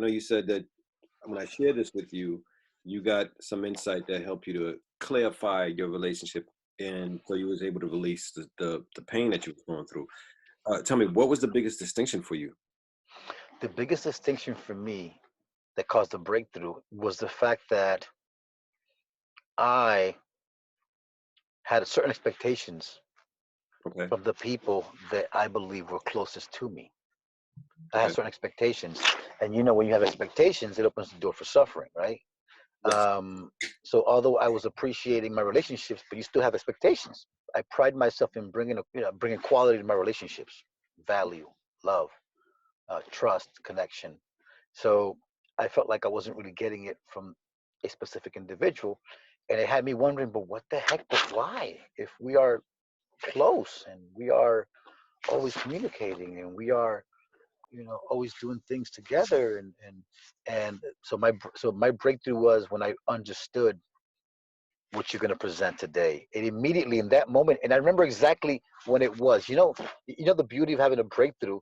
know you said that when I shared this with you, you got some insight that helped you to clarify your relationship, and so you was able to release the pain that you was going through. Tell me, what was the biggest distinction for you? The biggest distinction for me that caused the breakthrough was the fact that I had certain expectations Okay. from the people that I believe were closest to me. I had Okay. certain expectations, and when you have expectations, it opens the door for suffering, right? Yes. Um, so although I was appreciating my relationships, but you still have expectations. I pride myself in bringing quality to my relationships, value, love, trust, connection. So I felt like I wasn't really getting it from a specific individual, and it had me wondering, but what the heck? But why? If we are close and we are always communicating and we are always doing things together, and so my breakthrough was when I understood what you're going to present today. And immediately in that moment, and I remember exactly when it was. The beauty of having a breakthrough,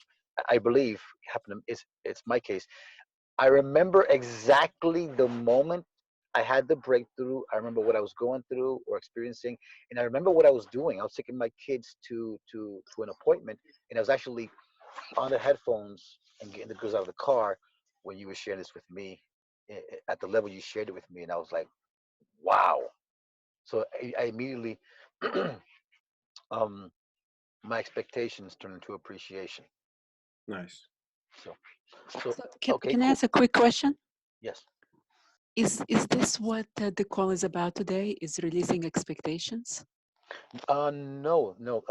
I believe, happened. It's my case. I remember exactly the moment I had the breakthrough. I remember what I was going through or experiencing, and I remember what I was doing. I was taking my kids to an appointment, and I was actually on the headphones and getting the girls out of the car when you were sharing this with me, at the level you shared it with me, and I was like, wow. So I immediately, um, my expectations turned into appreciation. Nice. So, so So okay, can I cool. ask a quick question? Yes. Is this what the call is about today? Is releasing expectations? No, no.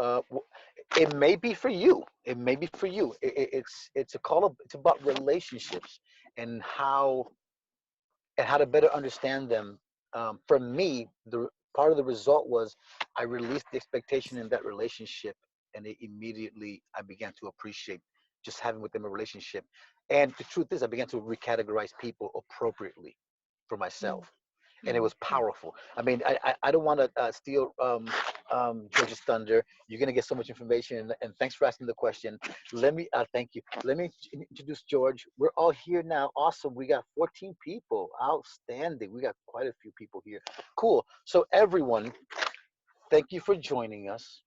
It may be for you. It may be for you. It's a call. It's about relationships and how to better understand them. For me, the part of the result was I released the expectation in that relationship, and immediately I began to appreciate just having with them a relationship. And the truth is, I began to recategorize people appropriately for Mm, myself, and it mm, was powerful. I mean, I don't want to steal George's thunder. You're gonna get so much information, and thanks for asking the question. Let me thank you. Let me introduce George. We're all here now. Awesome. We got 14 people. Outstanding. We got quite a few people here. Cool. So everyone, thank you for joining us.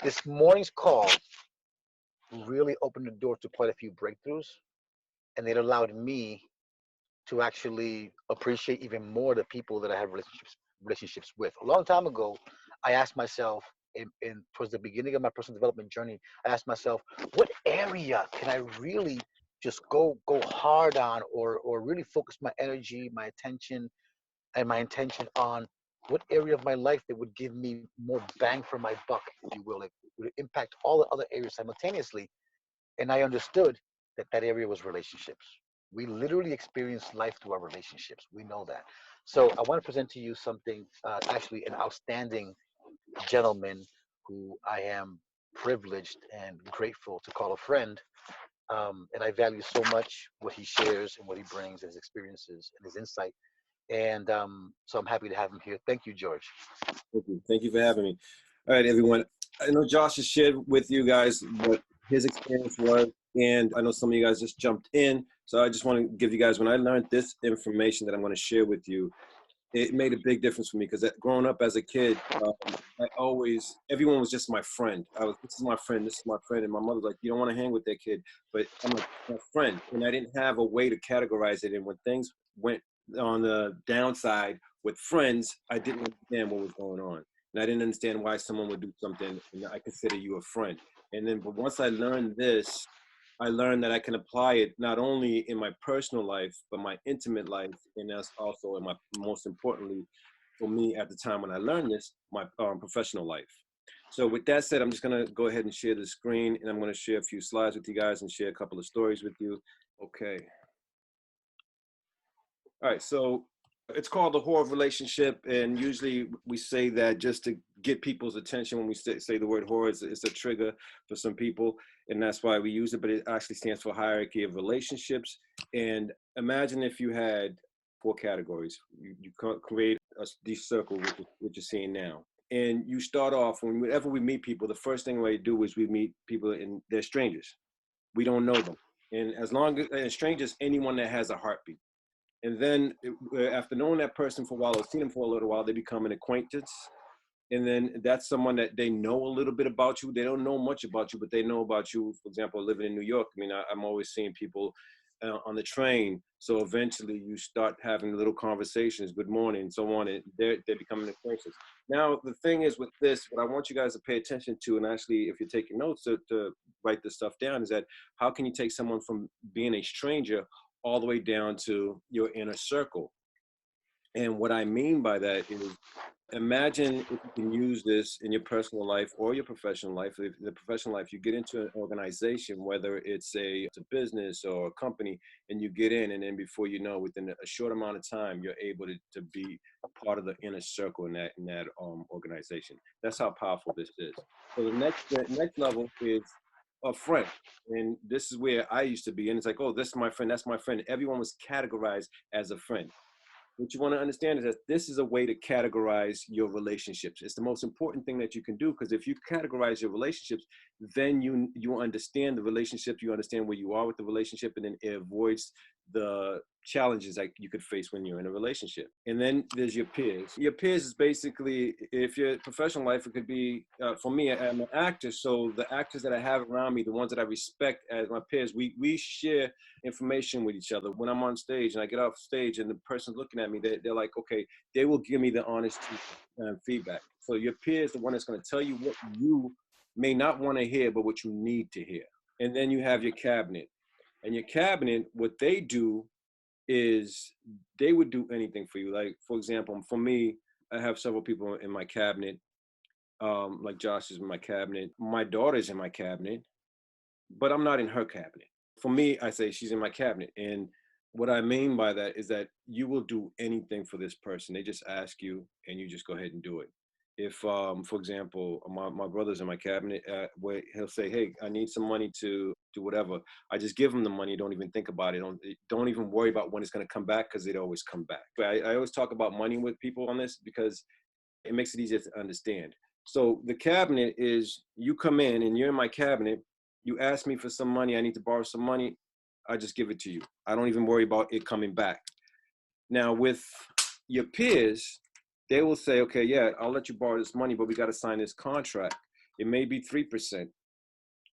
This morning's call really opened the door to quite a few breakthroughs, and it allowed me to actually appreciate even more the people that I have relationships with. A long time ago, I asked myself, in towards the beginning of my personal development journey, I asked myself, what area can I really just go hard on, or really focus my energy, my attention, and my intention on? What area of my life that would give me more bang for my buck, if you will, like would impact all the other areas simultaneously? And I understood that that area was relationships. We literally experience life through our relationships. We know that. So I want to present to you something, actually, an outstanding gentleman who I am privileged and grateful to call a friend. And I value so much what he shares and what he brings, and his experiences and his insight. And so I'm happy to have him here. Thank you, George. Thank you. Thank you for having me. All right, everyone. I know Josh has shared with you guys what his experience was, and I know some of you guys just jumped in. So I just want to give you guys, when I learned this information that I'm going to share with you, it made a big difference for me, because growing up as a kid, everyone was just my friend. This is my friend, this is my friend. And my mother was like, you don't want to hang with that kid. But I'm like, my friend. And I didn't have a way to categorize it. And when things went on the downside with friends, I didn't understand what was going on. And I didn't understand why someone would do something, and I consider you a friend. And then, but once I learned this, I learned that I can apply it not only in my personal life, but my intimate life, and that's also in my, most importantly, for me at the time when I learned this, my professional life. So with that said, I'm just gonna go ahead and share the screen, and I'm gonna share a few slides with you guys and share a couple of stories with you. Okay. All right, so it's called the whore of relationship, and usually we say that just to get people's attention. When we say the word whore, it's a trigger for some people, and that's why we use it, but it actually stands for hierarchy of relationships. And imagine if you had 4 categories. You create this circle, which you're seeing now. And you start off, whenever we meet people, the first thing we do is we meet people and they're strangers. We don't know them. And as long as a stranger is anyone that has a heartbeat. And then after knowing that person for a while or seeing them for a little while, they become an acquaintance. And then that's someone that they know a little bit about you. They don't know much about you, but they know about you. For example, living in New York, I mean, I'm always seeing people on the train. So eventually you start having little conversations, good morning, and so on, and they're becoming acquaintances. Now, the thing is with this, what I want you guys to pay attention to, and actually, if you're taking notes to write this stuff down, is that how can you take someone from being a stranger all the way down to your inner circle? And what I mean by that is, imagine if you can use this in your personal life or your professional life. If in the professional life, you get into an organization, whether it's a business or a company, and you get in, and then before you know, within a short amount of time, you're able to be part of the inner circle in that organization. That's how powerful this is. So the next level is a friend. And this is where I used to be. And it's like, oh, this is my friend, that's my friend. Everyone was categorized as a friend. What you want to understand is that this is a way to categorize your relationships. It's the most important thing that you can do, because if you categorize your relationships, then you understand the relationship, you understand where you are with the relationship, and then it avoids the challenges that you could face when you're in a relationship. And then there's your peers. Your peers is basically, if your professional life, it could be, for me, I'm an actor, so the actors that I have around me, the ones that I respect as my peers, we share information with each other. When I'm on stage and I get off stage and the person's looking at me, they're like, okay, they will give me the honest feedback. So your peer is the one that's going to tell you what you may not want to hear, but what you need to hear. And then you have your cabinet. And your cabinet, what they do is they would do anything for you. Like, for example, for me, I have several people in my cabinet. Like Josh is in my cabinet. My daughter's in my cabinet, but I'm not in her cabinet. For me, I say she's in my cabinet. And what I mean by that is that you will do anything for this person. They just ask you and you just go ahead and do it. If, for example, my brother's in my cabinet, where he'll say, hey, I need some money to do whatever. I just give him the money. Don't even think about it. Don't even worry about when it's going to come back, because it always come back. But I always talk about money with people on this because it makes it easier to understand. So the cabinet is, you come in and you're in my cabinet. You ask me for some money. I need to borrow some money. I just give it to you. I don't even worry about it coming back. Now with your peers, they will say, okay, yeah, I'll let you borrow this money, but we got to sign this contract. It may be 3%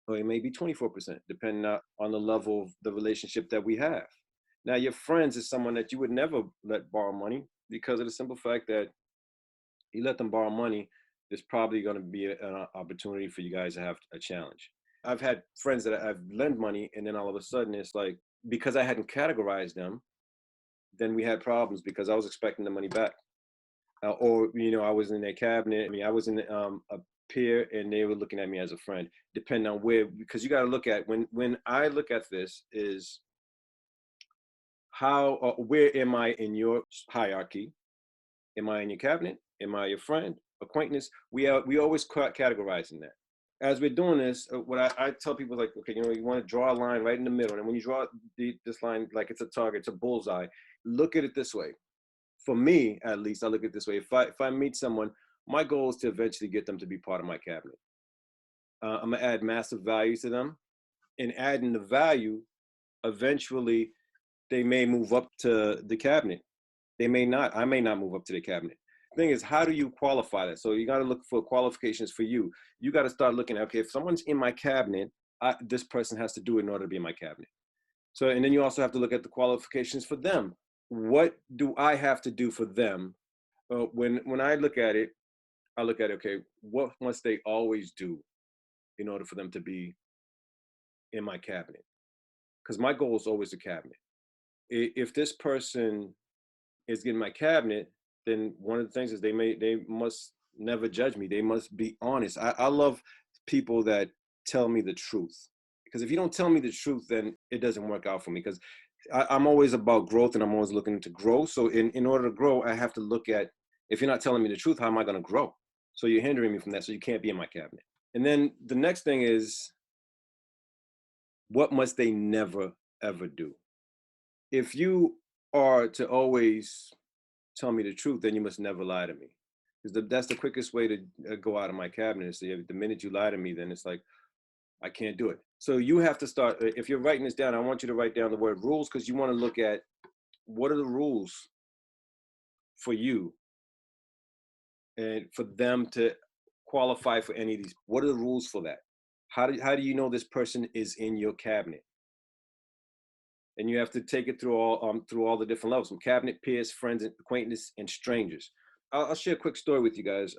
or it may be 24%, depending on the level of the relationship that we have. Now, your friends is someone that you would never let borrow money, because of the simple fact that you let them borrow money, there's probably going to be an opportunity for you guys to have a challenge. I've had friends that I've lent money, and then all of a sudden it's like, because I hadn't categorized them, then we had problems because I was expecting the money back. Or, I was in their cabinet. I mean, I was in a peer and they were looking at me as a friend, depending on where, because you got to look at, when I look at this, is how, where am I in your hierarchy? Am I in your cabinet? Am I your friend, acquaintance? We always categorize in that. As we're doing this, what I tell people is like, okay, you want to draw a line right in the middle. And when you draw this line, like it's a target, it's a bullseye, look at it this way. For me, at least, I look at it this way. If I meet someone, my goal is to eventually get them to be part of my cabinet. I'm gonna add massive value to them, and adding the value, eventually, they may move up to the cabinet. They may not. I may not move up to the cabinet. Thing is, how do you qualify that? So you got to look for qualifications for you. You got to start looking at, okay, if someone's in my cabinet, this person has to do it in order to be in my cabinet. So, and then you also have to look at the qualifications for them. What do I have to do for them? When I look at it, I look at, okay, what must they always do in order for them to be in my cabinet? Because my goal is always the cabinet. If this person is in my cabinet, then one of the things is they must never judge me. They must be honest. I love people that tell me the truth, because if you don't tell me the truth, then it doesn't work out for me, because I'm always about growth and I'm always looking to grow. So in order to grow, I have to look at, if you're not telling me the truth, how am I going to grow? So you're hindering me from that. So you can't be in my cabinet. And then the next thing is, what must they never, ever do? If you are to always tell me the truth, then you must never lie to me. Because that's the quickest way to go out of my cabinet. Is the minute you lie to me, then it's like, I can't do it. So you have to start, if you're writing this down, I want you to write down the word rules, because you want to look at what are the rules for you and for them to qualify for any of these. What are the rules for that? How do you know this person is in your cabinet? And you have to take it through all the different levels, from cabinet, peers, friends, and acquaintances, and strangers. I'll share a quick story with you guys.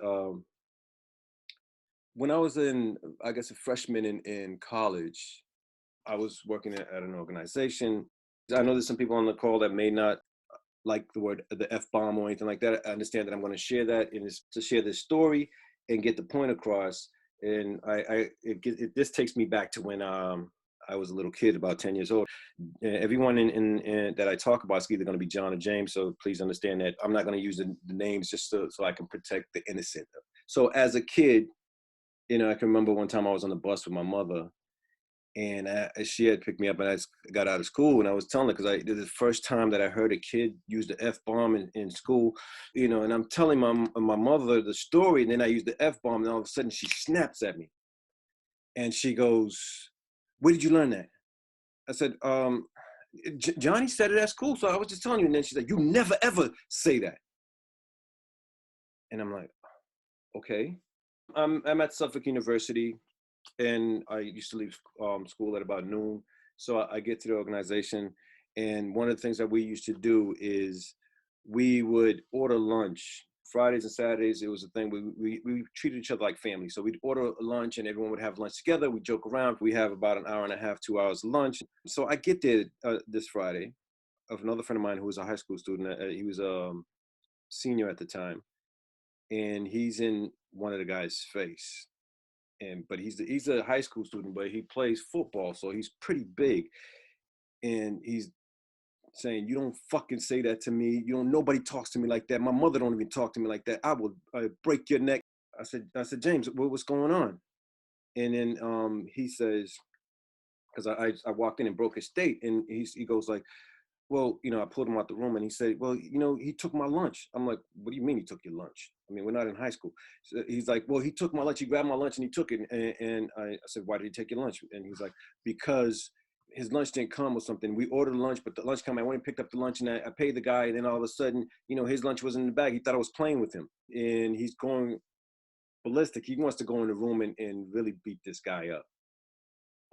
When I was I guess, a freshman in college, I was working at an organization. I know there's some people on the call that may not like the F-bomb or anything like that. I understand that I'm going to share that, and it's to share this story and get the point across. And this takes me back to when I was a little kid, about 10 years old. Everyone in that I talk about is either going to be John or James, so please understand that I'm not going to use the names just so I can protect the innocent. So as a kid, I can remember one time I was on the bus with my mother, and she had picked me up, and I got out of school, and I was telling her, because it was the first time that I heard a kid use the F-bomb in school, and I'm telling my mother the story, and then I use the F-bomb, and all of a sudden she snaps at me. And she goes, "Where did you learn that?" I said, Johnny said it at school, so I was just telling you. And then she's like, "You never, ever say that." And I'm like, okay. I'm at Suffolk University, and I used to leave school at about noon. So I get to the organization, and one of the things that we used to do is we would order lunch. Fridays and Saturdays, it was a thing. We treated each other like family. So we'd order lunch, and everyone would have lunch together. We joke around. We have about an hour and a half, 2 hours lunch. So I get there this Friday of another friend of mine who was a high school student. He was a senior at the time, and he's in one of the guys' face. But he's a high school student, but he plays football, so he's pretty big. And he's saying, "You don't fucking say that to me. Nobody talks to me like that. My mother don't even talk to me like that. I will break your neck." I said, "James, what's going on?" And then he says, because I walked in and broke his state, and he goes like, "Well, I pulled him out the room, and he said, well, he took my lunch." I'm like, "What do you mean he took your lunch? I mean, we're not in high school." So he's like, "Well, he took my lunch. He grabbed my lunch and he took it." And I said, "Why did he take your lunch?" And he's like, "Because his lunch didn't come or something. We ordered lunch, but the lunch came. I went and picked up the lunch, and I paid the guy. And then all of a sudden, his lunch was in the bag. He thought I was playing with him, and he's going ballistic. He wants to go in the room and really beat this guy up."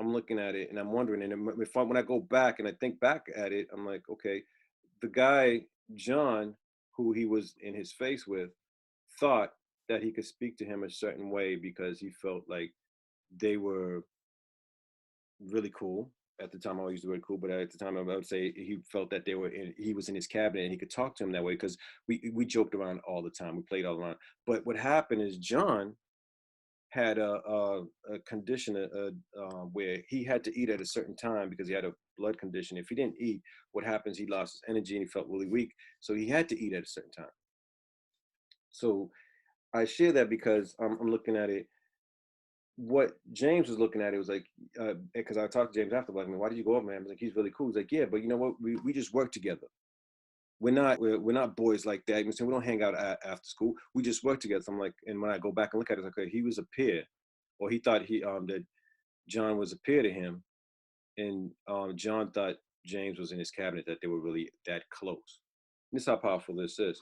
I'm looking at it and I'm wondering, and when I go back and I think back at it, I'm like, okay, the guy, John, who he was in his face with, thought that he could speak to him a certain way because he felt like they were really cool. At the time, I always use the word cool, but at the time, I would say he felt that he was in his cabinet and he could talk to him that way, because we joked around all the time. We played all around. But what happened is John had a condition where he had to eat at a certain time because he had a blood condition. If he didn't eat, what happens, he lost his energy and he felt really weak. So he had to eat at a certain time. So I share that because I'm looking at it. What James was looking at, it was like, because I talked to James after, like, "Why did you go up, man?" I was like, "He's really cool." He's like, "Yeah, but you know what? We just work together. We're not boys like that. We don't hang out after school. We just work together." So I'm like, and when I go back and look at it, it's like, okay, he was a peer, or he thought that John was a peer to him, and John thought James was in his cabinet, that they were really that close. And this is how powerful this is.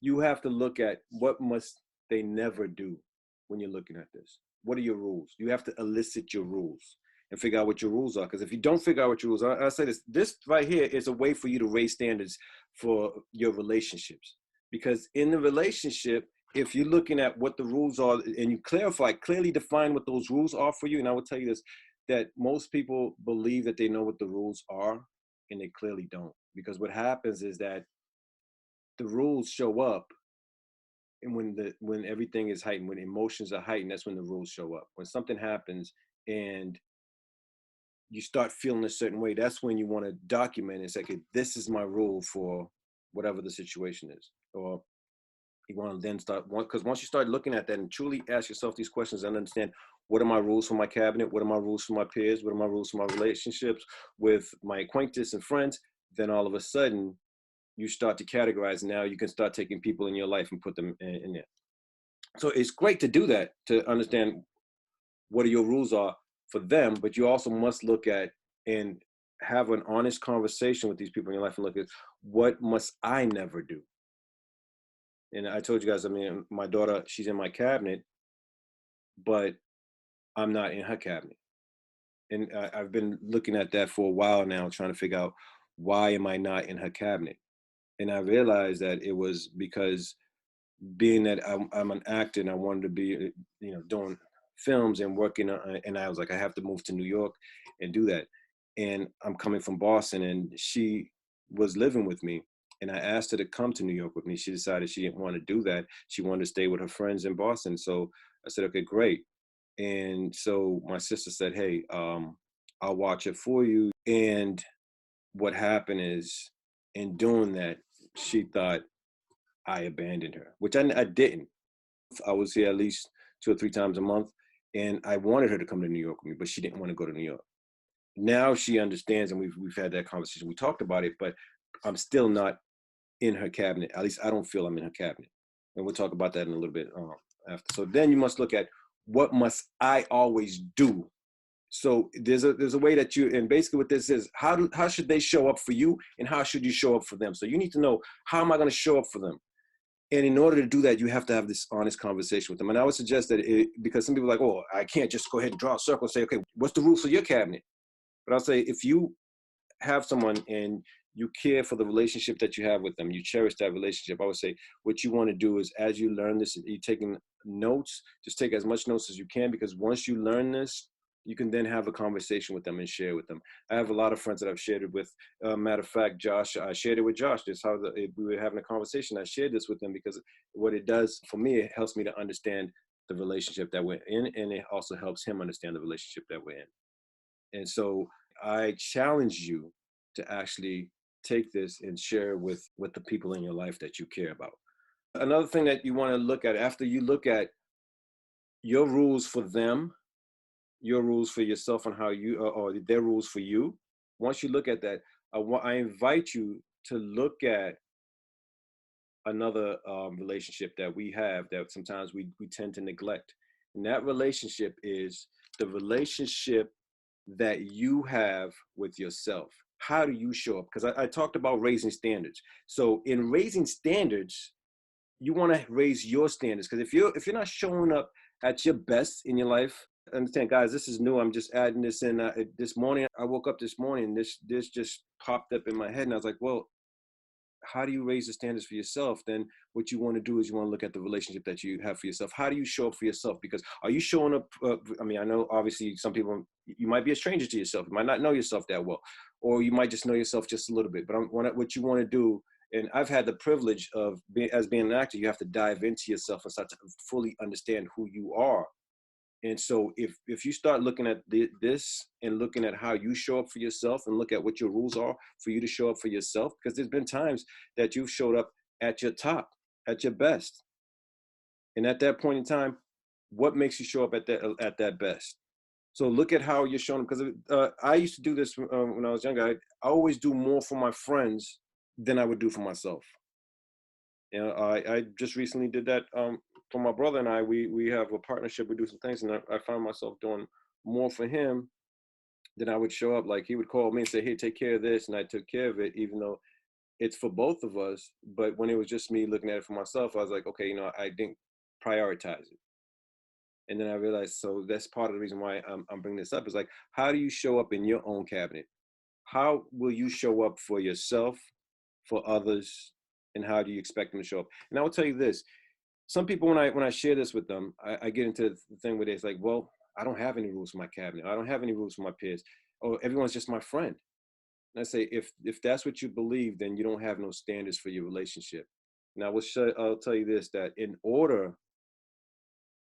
You have to look at what must they never do when you're looking at this. What are your rules? You have to elicit your rules and figure out what your rules are. Because if you don't figure out what your rules are, I say this right here is a way for you to raise standards for your relationships. Because in the relationship, if you're looking at what the rules are and you clearly define what those rules are for you, and I will tell you this, that most people believe that they know what the rules are, and they clearly don't. Because what happens is that the rules show up, and when everything is heightened, when emotions are heightened, that's when the rules show up. When something happens and you start feeling a certain way, that's when you want to document it. It's like, this is my rule for whatever the situation is. Or you want to then because once you start looking at that and truly ask yourself these questions and understand, what are my rules for my cabinet? What are my rules for my peers? What are my rules for my relationships with my acquaintances and friends? Then all of a sudden, you start to categorize. Now you can start taking people in your life and put them in there. So it's great to do that, to understand what your rules are. for them, but you also must look at and have an honest conversation with these people in your life and look at what must I never do. And I told you guys, I mean, my daughter, she's in my cabinet, but I'm not in her cabinet. And I've been looking at that for a while now, trying to figure out why am I not in her cabinet? And I realized that it was because being that I'm an actor and I wanted to be, doing films and working on, and I was like, I have to move to New York and do that. And I'm coming from Boston, and she was living with me. And I asked her to come to New York with me. She decided she didn't want to do that. She wanted to stay with her friends in Boston. So I said, okay, great. And so my sister said, hey, I'll watch it for you. And what happened is, in doing that, she thought I abandoned her, which I didn't. I was here at least 2 or 3 times a month, and I wanted her to come to New York with me, but she didn't want to go to New York. Now she understands, and we've had that conversation. We talked about it, but I'm still not in her cabinet. At least I don't feel I'm in her cabinet, and we'll talk about that in a little bit after. So then you must look at what must I always do. So there's a way that you, and basically what this is, how should they show up for you, and how should you show up for them? So you need to know, how am I going to show up for them? And in order to do that, you have to have this honest conversation with them. And I would suggest that because some people are like, oh, I can't just go ahead and draw a circle and say, okay, what's the rules for your cabinet? But I'll say, if you have someone and you care for the relationship that you have with them, you cherish that relationship, I would say what you want to do is, as you learn this, you're taking notes, just take as much notes as you can, because once you learn this, you can then have a conversation with them and share with them. I have a lot of friends that I've shared it with. Matter of fact, Josh, I shared it with Josh. This how we were having a conversation. I shared this with him because what it does for me, it helps me to understand the relationship that we're in, and it also helps him understand the relationship that we're in. And so I challenge you to actually take this and share with the people in your life that you care about. Another thing that you want to look at after you look at your rules for them, your rules for yourself, and how you, or their rules for you. Once you look at that, I invite you to look at another relationship that we have that sometimes we tend to neglect. And that relationship is the relationship that you have with yourself. How do you show up? Because I talked about raising standards. So in raising standards, you want to raise your standards. Because if you're not showing up at your best in your life, understand, guys, this is new. I'm just adding this in. This morning, I woke up this morning, and this just popped up in my head, and I was like, well, how do you raise the standards for yourself? Then what you want to do is you want to look at the relationship that you have for yourself. How do you show up for yourself? Because are you showing up? I mean, I know obviously some people, you might be a stranger to yourself. You might not know yourself that well, or you might just know yourself just a little bit. But what you want to do, and I've had the privilege of being an actor, you have to dive into yourself and start to fully understand who you are. And so if you start looking at this and looking at how you show up for yourself and look at what your rules are for you to show up for yourself, because there's been times that you've showed up at your top, at your best. And at that point in time, what makes you show up at that best? So look at how you're showing up. Because I used to do this when I was younger. I always do more for my friends than I would do for myself. You know, I just recently did that for my brother and I. We have a partnership. We do some things, and I found myself doing more for him than I would show up. Like he would call me and say, "Hey, take care of this," and I took care of it, even though it's for both of us. But when it was just me looking at it for myself, I was like, okay, I didn't prioritize it. And then I realized, so that's part of the reason why I'm bringing this up is like, how do you show up in your own cabinet? How will you show up for yourself, for others, and how do you expect them to show up? And I will tell you this: some people, when I share this with them, I get into the thing where it's like, well, I don't have any rules for my cabinet. I don't have any rules for my peers. Oh, everyone's just my friend. And I say, if that's what you believe, then you don't have no standards for your relationship. Now, I'll tell you this: that in order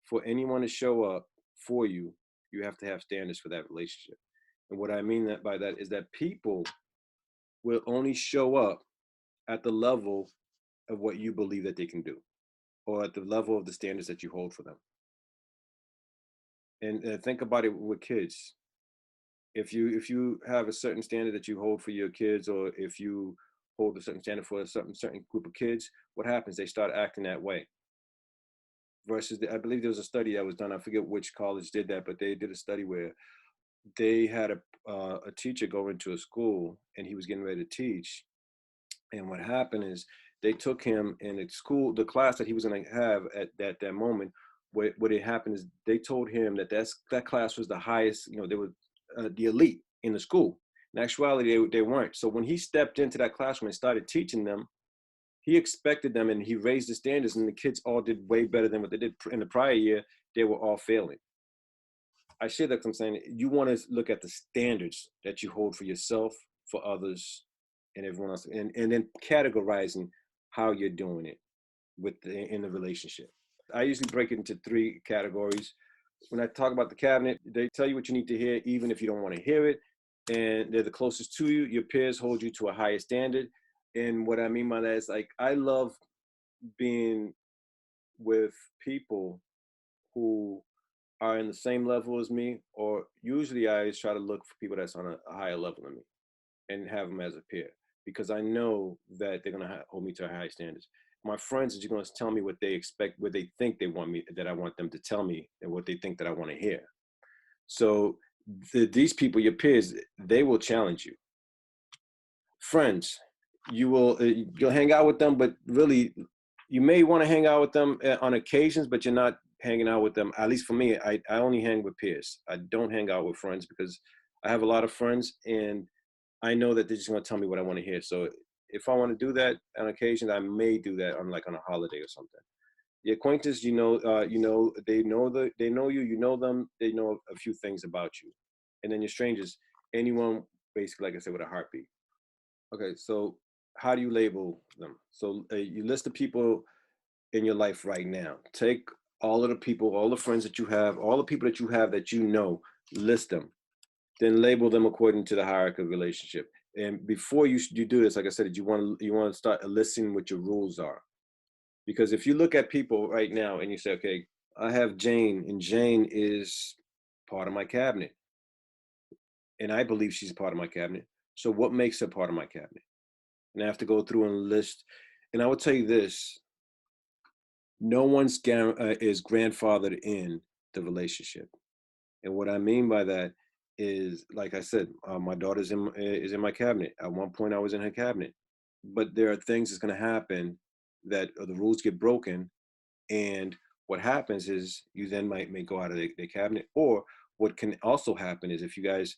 for anyone to show up for you, you have to have standards for that relationship. And what I mean by that is that people will only show up at the level of what you believe that they can do, or at the level of the standards that you hold for them. And think about it with kids. If you have a certain standard that you hold for your kids, or if you hold a certain standard for a certain group of kids, what happens? They start acting that way. Versus, I believe there was a study that was done. I forget which college did that, but they did a study where they had a teacher go into a school, and he was getting ready to teach. And what happened is they took him in the school, the class that he was going to have at that moment. What had happened is they told him that that class was the highest, they were the elite in the school. In actuality, they weren't. So when he stepped into that classroom and started teaching them, he expected them, and he raised the standards, and the kids all did way better than what they did in the prior year. They were all failing. I share that 'cause I'm saying you want to look at the standards that you hold for yourself, for others, and everyone else, and then categorizing how you're doing it in the relationship. I usually break it into 3 categories. When I talk about the cabinet, they tell you what you need to hear, even if you don't want to hear it, and they're the closest to you. Your peers hold you to a higher standard, and what I mean by that is, like, I love being with people who are in the same level as me, or usually I always try to look for people that's on a higher level than me and have them as a peer, because I know that they're gonna hold me to high standards. My friends are just gonna tell me what they expect, what they think they want me, that I want them to tell me, and what they think that I want to hear. So these people, your peers, they will challenge you. Friends, you'll hang out with them, but really, you may want to hang out with them on occasions, but you're not hanging out with them. At least for me, I only hang with peers. I don't hang out with friends, because I have a lot of friends, and I know that they're just going to tell me what I want to hear. So if I want to do that on occasion, I may do that on a holiday or something. The acquaintance, they know you, you know them, they know a few things about you. And then your strangers, anyone basically, like I said, with a heartbeat. Okay, so how do you label them? So you list the people in your life right now. Take all of the people, all the friends that you have, all the people that you know, list them. Then label them according to the hierarchy of relationship. And before you do this, like I said, you want to start listing what your rules are. Because if you look at people right now and you say, okay, I have Jane, and Jane is part of my cabinet, and I believe she's part of my cabinet. So what makes her part of my cabinet? And I have to go through and list. And I would tell you this: no one's is grandfathered in the relationship. And what I mean by that is, like I said, my daughter's is in my cabinet. At one point, I was in her cabinet, but there are things that's going to happen that the rules get broken, and what happens is you then may go out of the cabinet. Or what can also happen is, if you guys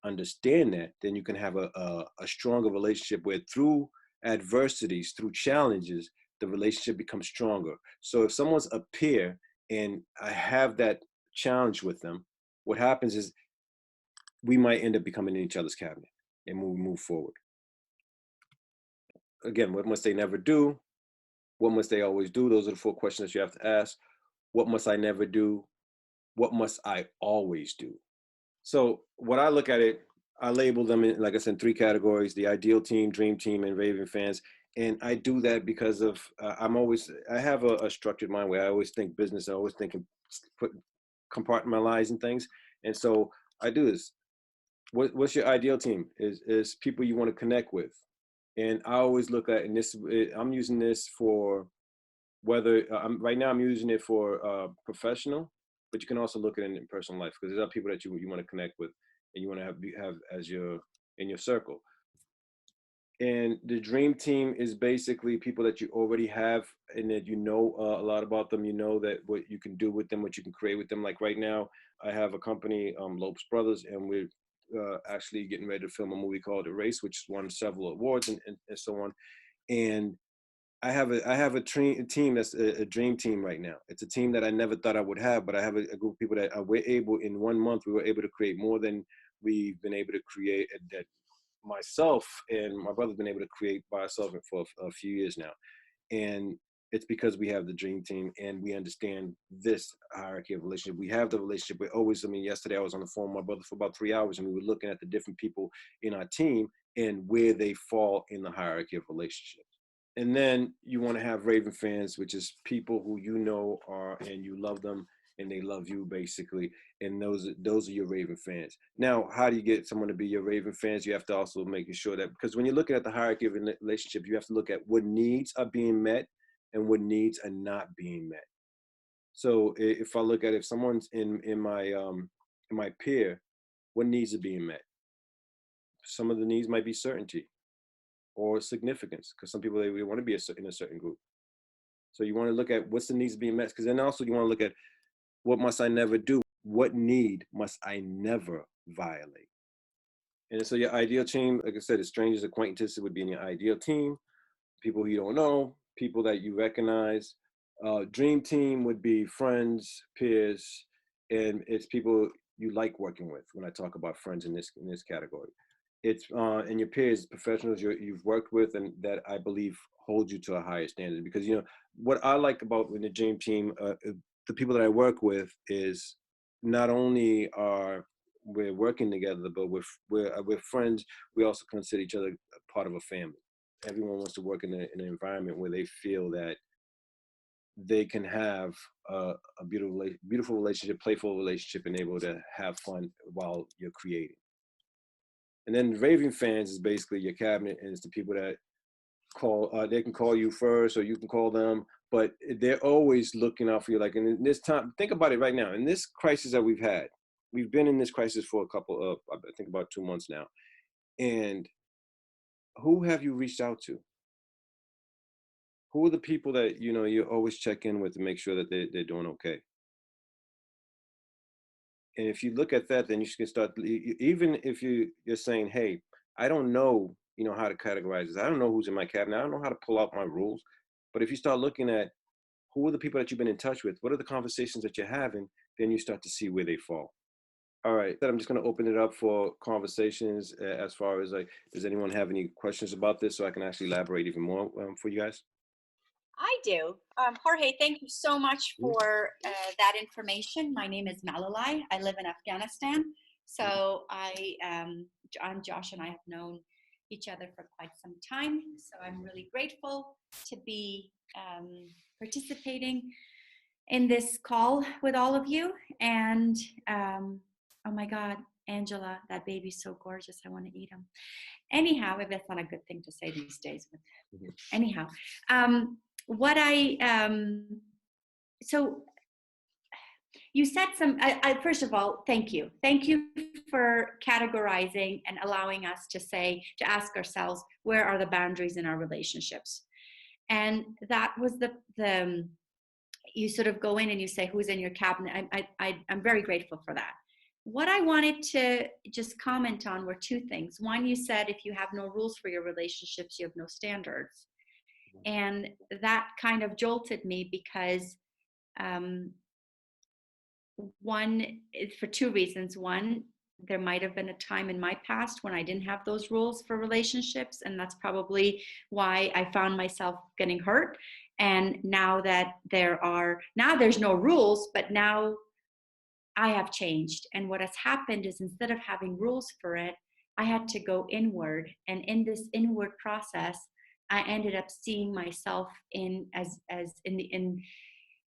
understand that, then you can have a stronger relationship, where through adversities, through challenges, the relationship becomes stronger. So if someone's a peer and I have that challenge with them, what happens is we might end up becoming in each other's cabinet, and we move forward. Again, what must they never do? What must they always do? Those are the 4 questions that you have to ask. What must I never do? What must I always do? So what I look at it, I label them in, like I said, 3 categories: the ideal team, dream team, and Raven fans. And I do that because of I have a structured mind, where I always think business. I always think and put compartmentalizing things. And so I do this. What's your ideal team? Is people you want to connect with. And I always look at, and I'm using this for, whether right now I'm using it for professional, but you can also look at it in personal life, because there are people that you want to connect with, and you want to have as your in your circle. And the dream team is basically people that you already have, and that a lot about them. You know that what you can do with them, what you can create with them. Like right now, I have a company, Lopes Brothers, and we're actually getting ready to film a movie called The Race, which won several awards, and so on. And I have a team that's a dream team right now. It's a team that I never thought I would have, but I have a group of people that we're able, in 1 month, we were able to create more than we've been able to create, that myself and my brother's been able to create by ourselves for a few years now. And it's because we have the dream team, and we understand this hierarchy of relationship. We have the relationship. Yesterday I was on the phone with my brother for about 3 hours, and we were looking at the different people in our team and where they fall in the hierarchy of relationships. And then you want to have Raven fans, which is people who are, and you love them, and they love you, basically. And those are your Raven fans. Now, how do you get someone to be your Raven fans? You have to also make sure that, because when you're looking at the hierarchy of relationship, you have to look at what needs are being met and what needs are not being met. So if I look at, if someone's in my peer, what needs are being met. Some of the needs might be certainty or significance, because some people, they want to be in a certain group. So you want to look at what's the needs being met, because then also you want to look at what must I never do? What need must I never violate? And so your ideal team, like I said, is strangers, acquaintances would be in your ideal team, people who you don't know, people that you recognize. Dream team would be friends, peers, and it's people you like working with. When I talk about friends in this category, it's and your peers, professionals you've worked with, and that I believe hold you to a higher standard. Because what I like about in the dream team, the people that I work with is not only are we're working together, but we're friends. We also consider each other a part of a family. Everyone wants to work in an environment where they feel that they can have a beautiful relationship, playful relationship, and able to have fun while you're creating. And then raving fans is basically your cabinet, and it's the people that call, they can call you first or you can call them, but they're always looking out for you. Like in this time, think about it right now, in this crisis that we've been in this crisis for a couple of, I think about 2 months now. And who have you reached out to? Who are the people that, you always check in with to make sure that they're doing okay? And if you look at that, then you can start, even if you're saying, hey, I don't know, how to categorize this. I don't know who's in my cabinet. I don't know how to pull out my rules. But if you start looking at who are the people that you've been in touch with, what are the conversations that you're having, then you start to see where they fall. All right, then I'm just going to open it up for conversations as far as does anyone have any questions about this so I can actually elaborate even more for you guys? I do. Jorge, thank you so much for that information. My name is Malalai. I live in Afghanistan. So I'm Josh, and I have known each other for quite some time. So I'm really grateful to be participating in this call with all of you. And oh my God, Angela, that baby's so gorgeous. I want to eat him. Anyhow, if that's not a good thing to say these days. But anyhow, so you said first of all, thank you for categorizing and allowing us to ask ourselves, where are the boundaries in our relationships? And that was you sort of go in and you say, who's in your cabinet? I'm very grateful for that. What I wanted to just comment on were two things. One, you said if you have no rules for your relationships, you have no standards. And that kind of jolted me because for two reasons. One, there might have been a time in my past when I didn't have those rules for relationships, and that's probably why I found myself getting hurt. And now that there's no rules, but now I have changed. And what has happened is, instead of having rules for it, I had to go inward. And in this inward process, I ended up seeing myself I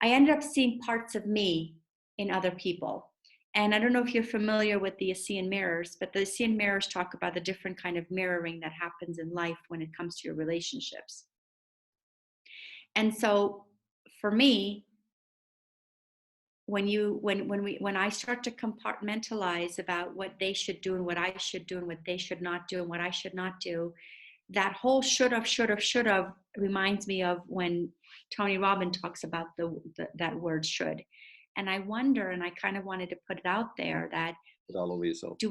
ended up seeing parts of me in other people. And I don't know if you're familiar with the Ascean mirrors, but the Ascean mirrors talk about the different kind of mirroring that happens in life when it comes to your relationships. And so for me, when I start to compartmentalize about what they should do and what I should do and what they should not do and what I should not do, that whole should have reminds me of when Tony Robbins talks about that word should. And I wonder, and I kind of wanted to put it out there, that All over yourself. do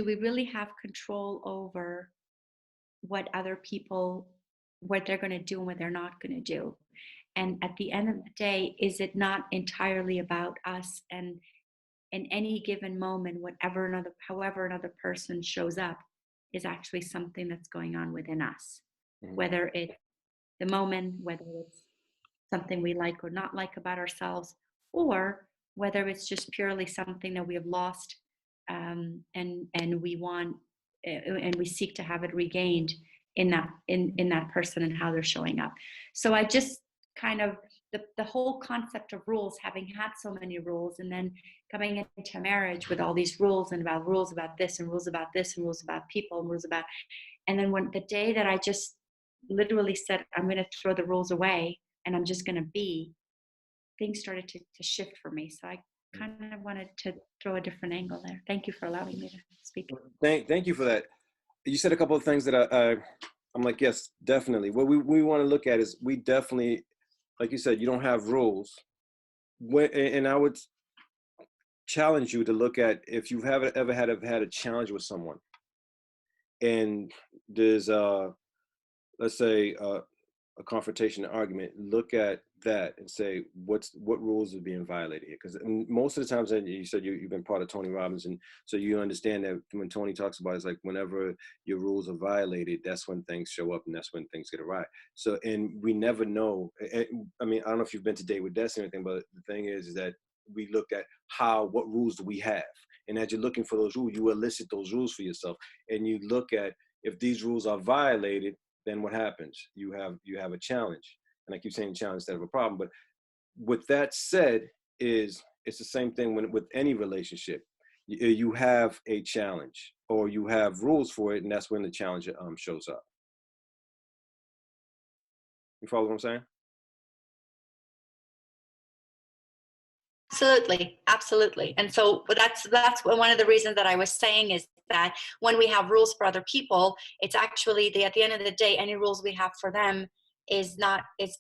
we really have control over what other people, what they're going to do and what they're not going to do? And at the end of the day, is it not entirely about us? And in any given moment, however another person shows up is actually something that's going on within us. Mm-hmm. Whether it's the moment, whether it's something we like or not like about ourselves, or whether it's just purely something that we have lost, and we want, and we seek to have it regained in that person and how they're showing up. So I just kind of, the whole concept of rules, having had so many rules, and then coming into marriage with all these rules about this and rules about this and rules about people and rules about, and then when the day that I just literally said, I'm going to throw the rules away and I'm just going to be, things started to shift for me. So I kind of wanted to throw a different angle there. Thank you for allowing me to speak. Thank you for that. You said a couple of things that I'm like, yes, definitely. What we want to look at is we definitely, like you said, you don't have rules. And I would challenge you to look at if you've ever had a challenge with someone, and there's let's say a confrontation, an argument. Look at that and say what rules are being violated here, because most of the times, and you said you've been part of Tony Robbins, and so you understand that when Tony talks about it, it's like whenever your rules are violated, that's when things show up and that's when things get awry. So, and we never know. I mean, I don't know if you've been to Date with Destiny or anything, but the thing is that we look at what rules do we have, and as you're looking for those rules, you elicit those rules for yourself, and you look at if these rules are violated, then what happens? You have a challenge. And I keep saying challenge instead of a problem. But with that said, it's the same thing with any relationship. You have a challenge or you have rules for it, and that's when the challenge shows up. You follow what I'm saying? Absolutely, absolutely. And so that's one of the reasons that I was saying is that when we have rules for other people, it's actually at the end of the day, any rules we have for them it's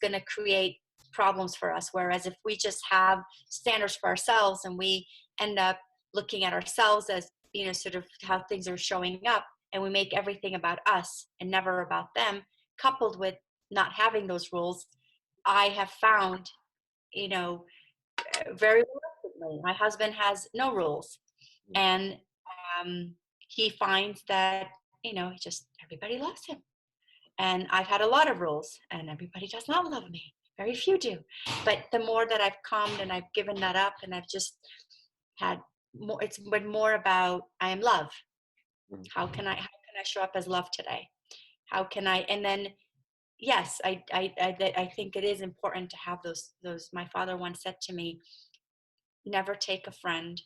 going to create problems for us. Whereas if we just have standards for ourselves and we end up looking at ourselves as, sort of how things are showing up, and we make everything about us and never about them, coupled with not having those rules, I have found, very reluctantly, my husband has no rules, and he finds that everybody loves him, and I've had a lot of rules and everybody does not love me. Very few do. But the more that I've calmed and I've given that up, and I've just had more, it's been more about I am love. How can I show up as love today? How can I? And then yes, I think it is important to have those. My father once said to me, never take a friend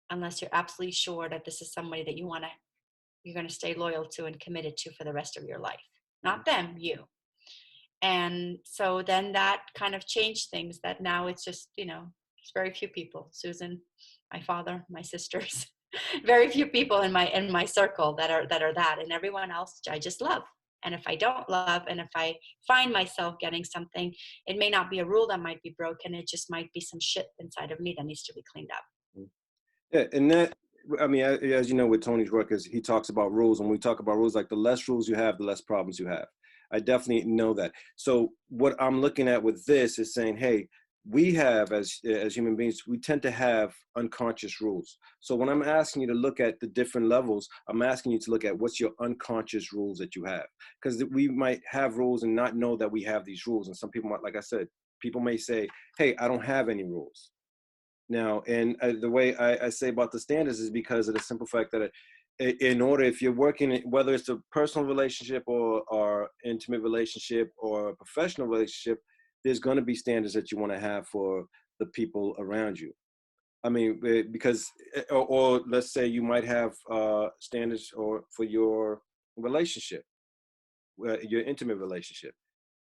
unless you're absolutely sure that this is somebody that you're going to stay loyal to and committed to for the rest of your life. Not them, you. And so then that kind of changed things, that now it's just, there's very few people, Susan, my father, my sisters, very few people in my circle that are that, and everyone else I just love. And if I don't love, and if I find myself getting something, it may not be a rule that might be broken. It just might be some shit inside of me that needs to be cleaned up. Yeah, and that, I mean, as you know, with Tony's work, is he talks about rules. When we talk about rules, like the less rules you have, the less problems you have. I definitely know that. So what I'm looking at with this is saying, hey, we have, as human beings, we tend to have unconscious rules. So when I'm asking you to look at the different levels, I'm asking you to look at what's your unconscious rules that you have. Because we might have rules and not know that we have these rules. And some people might, like I said, people may say, hey, I don't have any rules. Now, and the way I say about the standards is because of the simple fact that in order, if you're working, whether it's a personal relationship or intimate relationship or a professional relationship, there's going to be standards that you want to have for the people around you. I mean, because, or let's say you might have standards or for your relationship, your intimate relationship.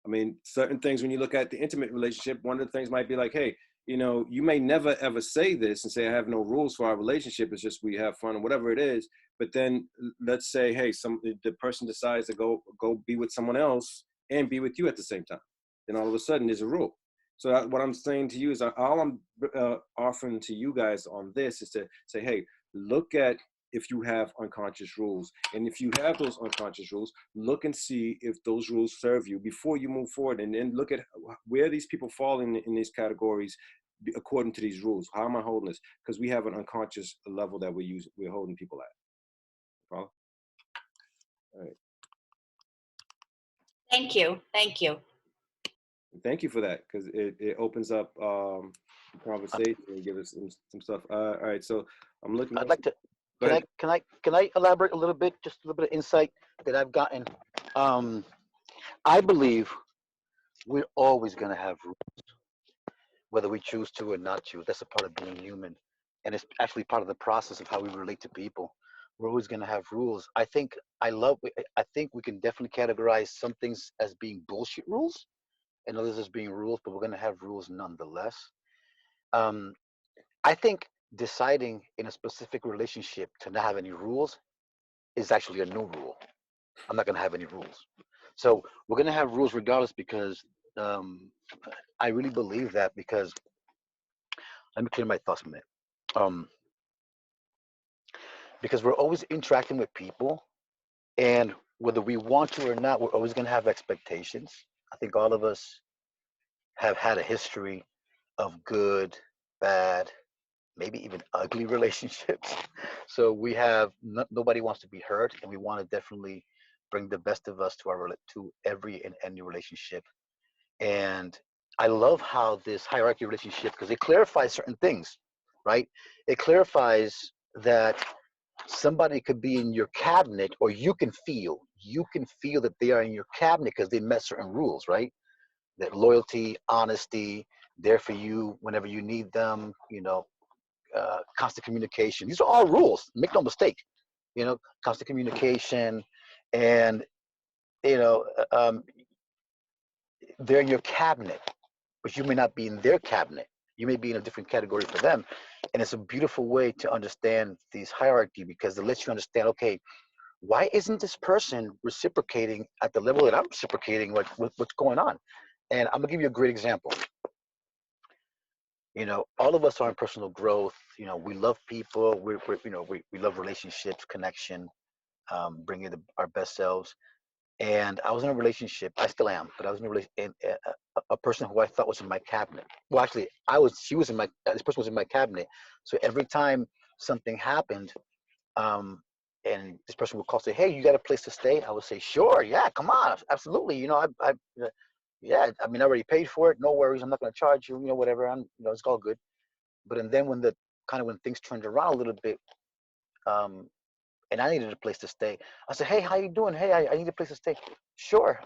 I mean, certain things, when you look at the intimate relationship, one of the things might be like, hey, you may never ever say this and say, I have no rules for our relationship. It's just we have fun or whatever it is. But then let's say, hey, the person decides to go be with someone else and be with you at the same time. Then all of a sudden there's a rule. So what I'm saying to you is all I'm offering to you guys on this is to say, hey, look at if you have unconscious rules. And if you have those unconscious rules, look and see if those rules serve you before you move forward. And then look at where these people fall in these categories according to these rules. How am I holding this? Because we have an unconscious level that we're holding people at. Follow? All right. Thank you. Thank you. Thank you for that, because it opens up the conversation and gives us some stuff. All right, so I'm looking. I'd like to. Can I elaborate a little bit? Just a little bit of insight that I've gotten. I believe we're always going to have rules, whether we choose to or not choose. That's a part of being human, and it's actually part of the process of how we relate to people. We're always going to have rules. I think we can definitely categorize some things as being bullshit rules, and others as being rules, but we're going to have rules nonetheless. I think deciding in a specific relationship to not have any rules is actually a new rule. I'm not going to have any rules. So we're going to have rules regardless because um, I really believe that because let me clear my thoughts a minute. Um, because we're always interacting with people, and whether we want to or not, we're always going to have expectations. I think all of us have had a history of good, bad, maybe even ugly relationships. So we have nobody wants to be hurt, and we want to definitely bring the best of us to to every and any relationship. And I love how this hierarchy relationship because it clarifies certain things, right? It clarifies that somebody could be in your cabinet, or you can feel that they are in your cabinet because they met certain rules, right? That loyalty, honesty, there for you whenever you need them, constant communication. These are all rules. Make no mistake. Constant communication, and you know, um, they're in your cabinet, but you may not be in their cabinet. You may be in a different category for them, and it's a beautiful way to understand these hierarchy because it lets you understand. Okay, why isn't this person reciprocating at the level that I'm reciprocating? Like, what's going on? And I'm gonna give you a great example. All of us are in personal growth. We love people. We love relationships, connection, bringing our best selves. And I was in a relationship. I still am, but I was in a relationship. A person who I thought was in my cabinet. Well, actually, She was in my. This person was in my cabinet. So every time something happened, and this person would call, say, "Hey, you got a place to stay?" I would say, "Sure, yeah, come on, absolutely." Yeah. I mean, I already paid for it. No worries. I'm not going to charge you. Whatever. It's all good. But and then when things turned around a little bit, um, and I needed a place to stay, I said, "Hey, how you doing? Hey, I need a place to stay." Sure.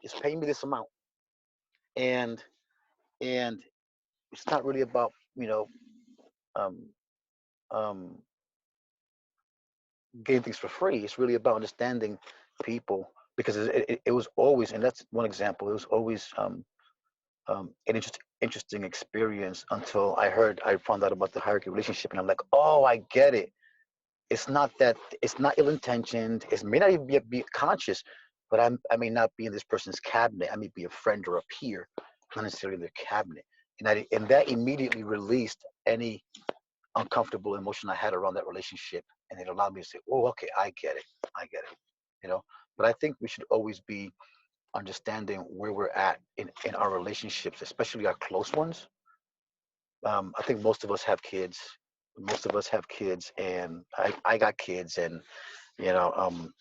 Just pay me this amount, and and it's not really about um, um, getting things for free. It's really about understanding people because it was always, and that's one example. It was always an interesting experience until I found out about the hierarchy relationship, and I'm like, oh, I get it. It's not ill-intentioned. It may not even be conscious, but I may not be in this person's cabinet. I may be a friend or a peer, not necessarily in their cabinet. And that immediately released any uncomfortable emotion I had around that relationship, and it allowed me to say, "Oh, okay, I get it. I get it." You know. But I think we should always be understanding where we're at in our relationships, especially our close ones. I think most of us have kids. Most of us have kids, and I got kids, and you know, um,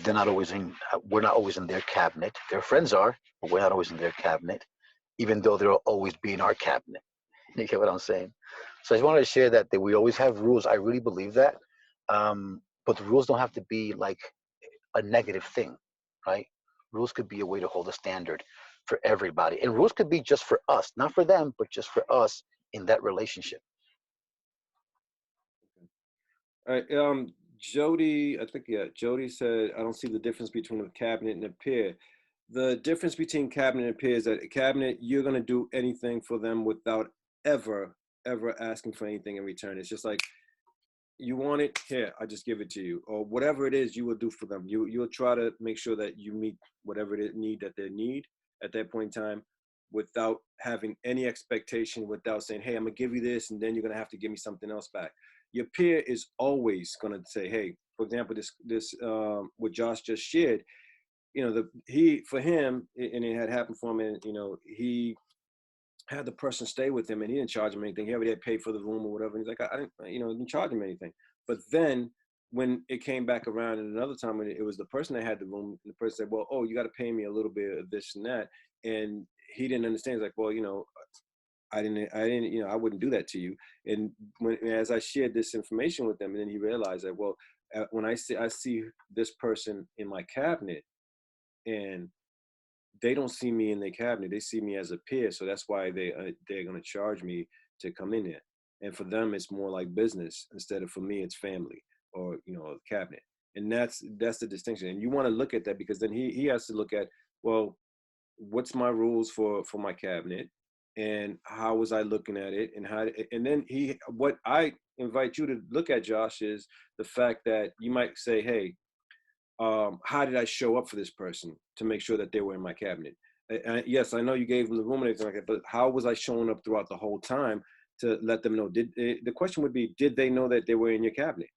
they're not always in. We're not always in their cabinet. Their friends are, but we're not always in their cabinet, even though they'll always be in our cabinet. You get what I'm saying? So I just wanted to share that we always have rules. I really believe that, but the rules don't have to be like a negative thing, right? Rules could be a way to hold a standard for everybody, and rules could be just for us, not for them, but just for us in that relationship. All right. Jody, I think, yeah, Jody said, I don't see the difference between a cabinet and a peer. The difference between cabinet and peer is that a cabinet, you're going to do anything for them without ever, ever asking for anything in return. It's just like, you want it, here, I just give it to you. Or whatever it is you will do for them. You'll try to make sure that you meet whatever they need that they need at that point in time without having any expectation, without saying, hey, I'm gonna give you this and then you're gonna have to give me something else back. Your peer is always gonna say, hey, for example, this what Josh just shared, for him, and it had happened for him, and he had the person stay with him and he didn't charge him anything. He already had paid for the room or whatever. And he's like, I didn't charge him anything. But then when it came back around and another time when it was the person that had the room, the person said, well, oh, you got to pay me a little bit of this and that. And he didn't understand. He's like, well, I wouldn't do that to you. And as I shared this information with him, and then he realized that, well, when I see this person in my cabinet, and they don't see me in their cabinet. They see me as a peer. So that's why they're going to charge me to come in there. And for them, it's more like business instead of, for me, it's family or, a cabinet. And that's the distinction. And you want to look at that because then he has to look at, well, what's my rules for my cabinet? and how was I looking at it, and then what I invite you to look at, Josh, is the fact that you might say, hey, how did I show up for this person to make sure that they were in my cabinet? Yes, I know you gave them the room and everything like that, but how was I showing up throughout the whole time to let them know? The question would be, did they know that they were in your cabinet?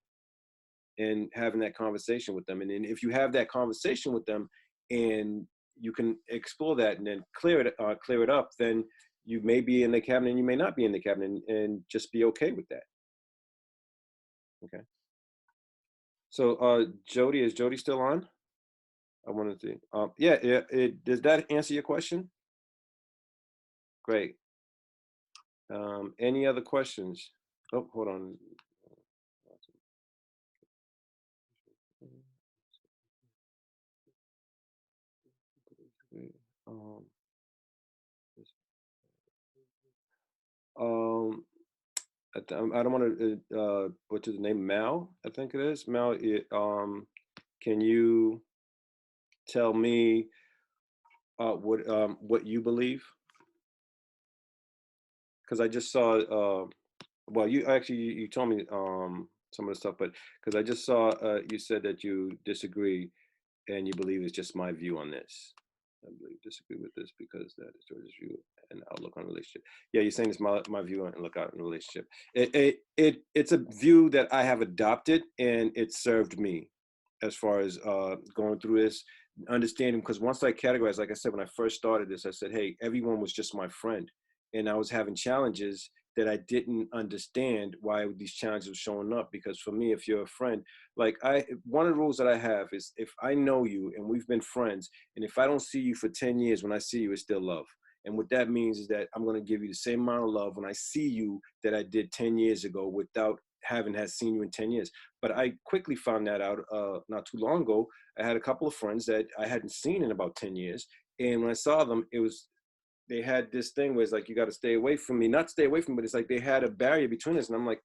And having that conversation with them. And then if you have that conversation with them and you can explore that and then clear it up, then you may be in the cabinet and you may not be in the cabinet, and just be okay with that. Okay. So Jody, is Jody still on? I wanted to, yeah, does that answer your question? Great. Any other questions? Oh, hold on. Um, um, I don't want to butcher the name. Mal, I think it is. Mal, can you tell me what you believe? Because I just saw. Well, you told me some of the stuff, but because I just saw you said that you disagree and you believe it's just my view on this. I believe disagree with this because that is George's view and outlook on relationship. Yeah, you're saying it's my view and look out in relationship. It's a view that I have adopted, and it served me as far as going through this, understanding, because once I categorized, like I said, when I first started this, I said, hey, everyone was just my friend. And I was having challenges that I didn't understand why these challenges were showing up. Because for me, if you're a friend, like one of the rules that I have is if I know you and we've been friends, and if I don't see you for 10 years, when I see you, it's still love. And what that means is that I'm going to give you the same amount of love when I see you that I did 10 years ago without having seen you in 10 years. But I quickly found that out not too long ago. I had a couple of friends that I hadn't seen in about 10 years. And when I saw them, they had this thing where it's like, you got to stay away from me, not stay away from me, but it's like they had a barrier between us. And I'm like,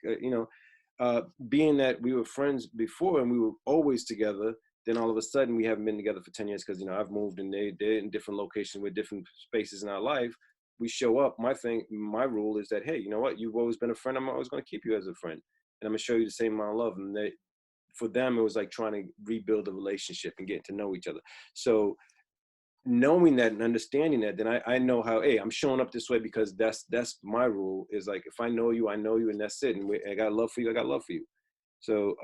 being that we were friends before and we were always together, then all of a sudden we haven't been together for 10 years because, I've moved and they're in different locations with different spaces in our life. We show up. My rule is that, hey, you know what? You've always been a friend. I'm always going to keep you as a friend. And I'm going to show you the same amount of love. And for them, it was like trying to rebuild a relationship and getting to know each other. So knowing that and understanding that, then I know how, hey, I'm showing up this way because that's my rule, is like, if I know you, and that's it. And I got love for you, I got love for you. So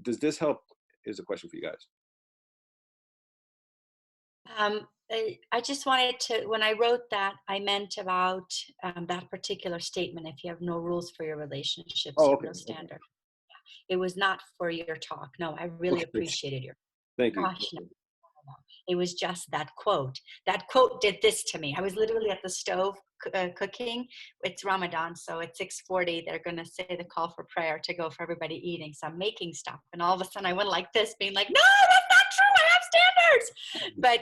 does this help, is a question for you guys. I just wanted to, when I wrote that, I meant about that particular statement. If you have no rules for your relationships, Oh, you have okay. no standard. It was not for your talk. No, I really Okay. appreciated your. Thank you. Gosh, no. It was just that quote. That quote did this to me. I was literally at the stove cooking. It's Ramadan, so at 6:40, they're going to say the call for prayer to go for everybody eating. So I'm making stuff. And all of a sudden I went like this, being like, no, that's not true. I have standards. But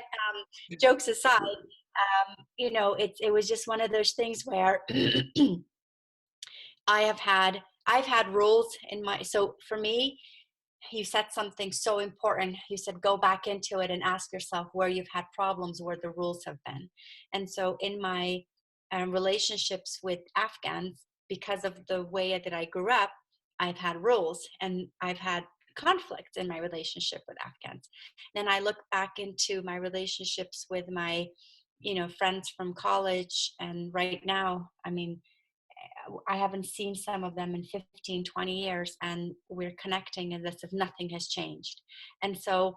jokes aside, it was just one of those things where I've had rules in so for me, you said something so important. You said, go back into it and ask yourself where you've had problems, where the rules have been. And so in my relationships with Afghans, because of the way that I grew up, I've had rules and I've had conflicts in my relationship with Afghans. Then I look back into my relationships with my, friends from college. And right now, I mean, I haven't seen some of them in 15, 20 years, and we're connecting as if nothing has changed. And so,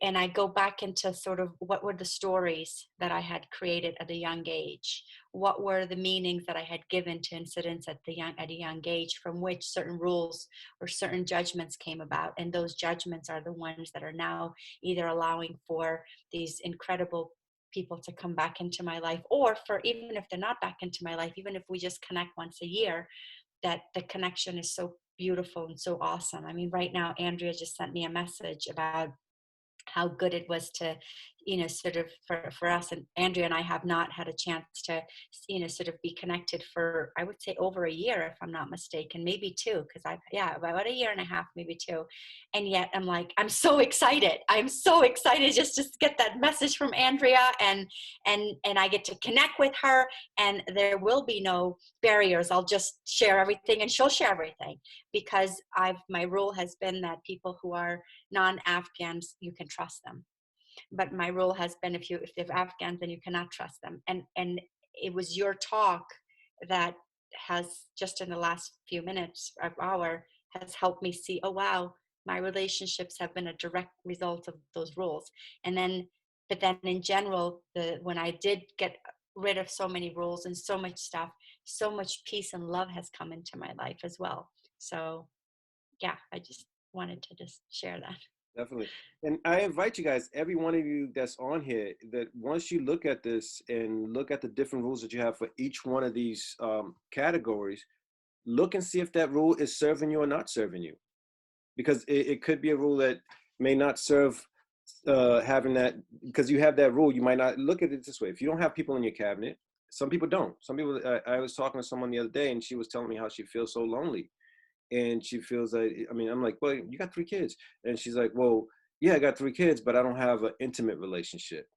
and I go back into sort of what were the stories that I had created at a young age? What were the meanings that I had given to incidents at a young age, from which certain rules or certain judgments came about? And those judgments are the ones that are now either allowing for these incredible people to come back into my life, or for, even if they're not back into my life, even if we just connect once a year, that the connection is so beautiful and so awesome. I mean, right now, Andrea just sent me a message about how good it was to sort of for us, and Andrea and I have not had a chance to, sort of be connected for, I would say, over a year, if I'm not mistaken, maybe two, because about a year and a half, maybe two. And yet I'm like, I'm so excited. I'm so excited just to get that message from Andrea, and I get to connect with her, and there will be no barriers. I'll just share everything and she'll share everything, because my rule has been that people who are non-Afghans, you can trust them. But my rule has been, if they're Afghans, then you cannot trust them. And it was your talk that has, just in the last few minutes of hour, has helped me see, oh wow, my relationships have been a direct result of those rules. But then in general, when I did get rid of so many rules and so much stuff, so much peace and love has come into my life as well. So yeah, I just wanted to just share that. Definitely. And I invite you guys, every one of you that's on here, that once you look at this and look at the different rules that you have for each one of these categories, look and see if that rule is serving you or not serving you. Because it could be a rule that may not serve having that, because you have that rule, you might not look at it this way. If you don't have people in your cabinet, some people don't. Some people, I was talking to someone the other day and she was telling me how she feels so lonely. And she feels like, I'm like, well, you got 3 kids. And she's like, well, yeah, I got 3 kids, but I don't have an intimate relationship.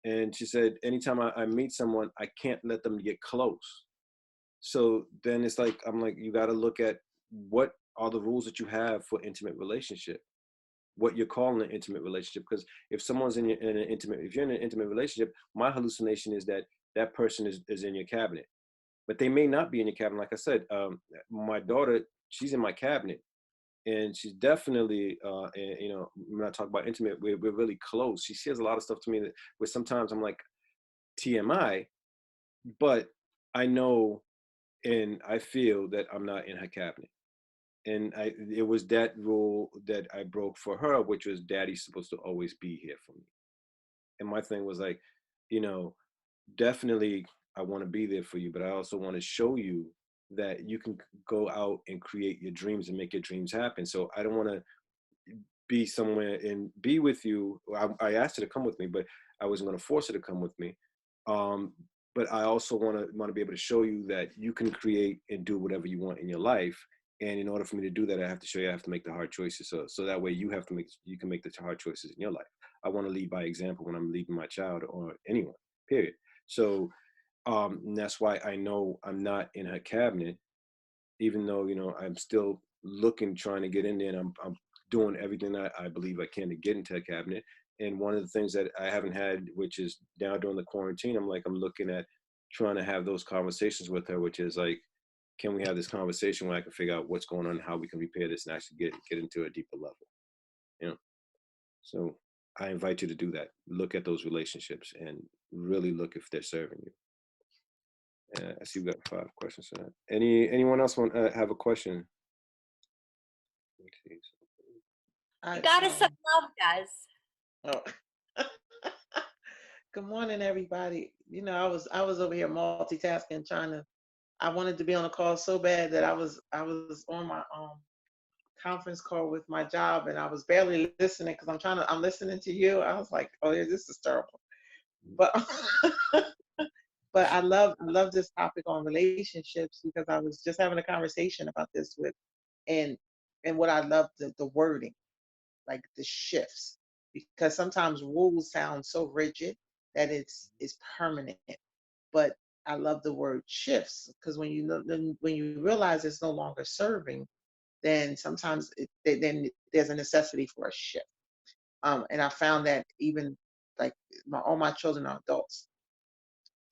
And she said, anytime I meet someone, I can't let them get close. So then it's like, I'm like, you got to look at what are the rules that you have for intimate relationship, what you're calling an intimate relationship. Because if someone's if you're in an intimate relationship, my hallucination is that that person is in your cabinet, but they may not be in your cabinet. Like I said, my daughter, she's in my cabinet, and she's definitely, when I talk about intimate, we're really close. She says a lot of stuff to me where sometimes I'm like, TMI, but I know and I feel that I'm not in her cabinet. And it was that rule that I broke for her, which was daddy's supposed to always be here for me. And my thing was like, definitely I want to be there for you, but I also want to show you that you can go out and create your dreams and make your dreams happen. So I don't want to be somewhere and be with you. I asked her to come with me, but I wasn't going to force her to come with me. But I also want to be able to show you that you can create and do whatever you want in your life. And in order for me to do that, I have to show you I have to make the hard choices. So that way you can make the hard choices in your life. I want to lead by example when I'm leading my child or anyone, period. So and that's why I know I'm not in her cabinet, even though, I'm still trying to get in there, and I'm doing everything I believe I can to get into her cabinet. And one of the things that I haven't had, which is now during the quarantine, I'm looking at trying to have those conversations with her, which is like, can we have this conversation where I can figure out what's going on and how we can repair this and actually get into a deeper level, So I invite you to do that. Look at those relationships and really look if they're serving you. I see we got 5 questions for that. Anyone else want have a question? You got us some love, guys. Oh. Good morning, everybody. I was over here multitasking, I wanted to be on a call so bad that I was on my conference call with my job, and I was barely listening because I'm listening to you. I was like, oh yeah, this is terrible. But but I love this topic on relationships, because I was just having a conversation about this and what I love, the wording, like the shifts, because sometimes rules sound so rigid that it's permanent. But I love the word shifts, because when you realize it's no longer serving, then sometimes then there's a necessity for a shift. And I found that even like all my children are adults,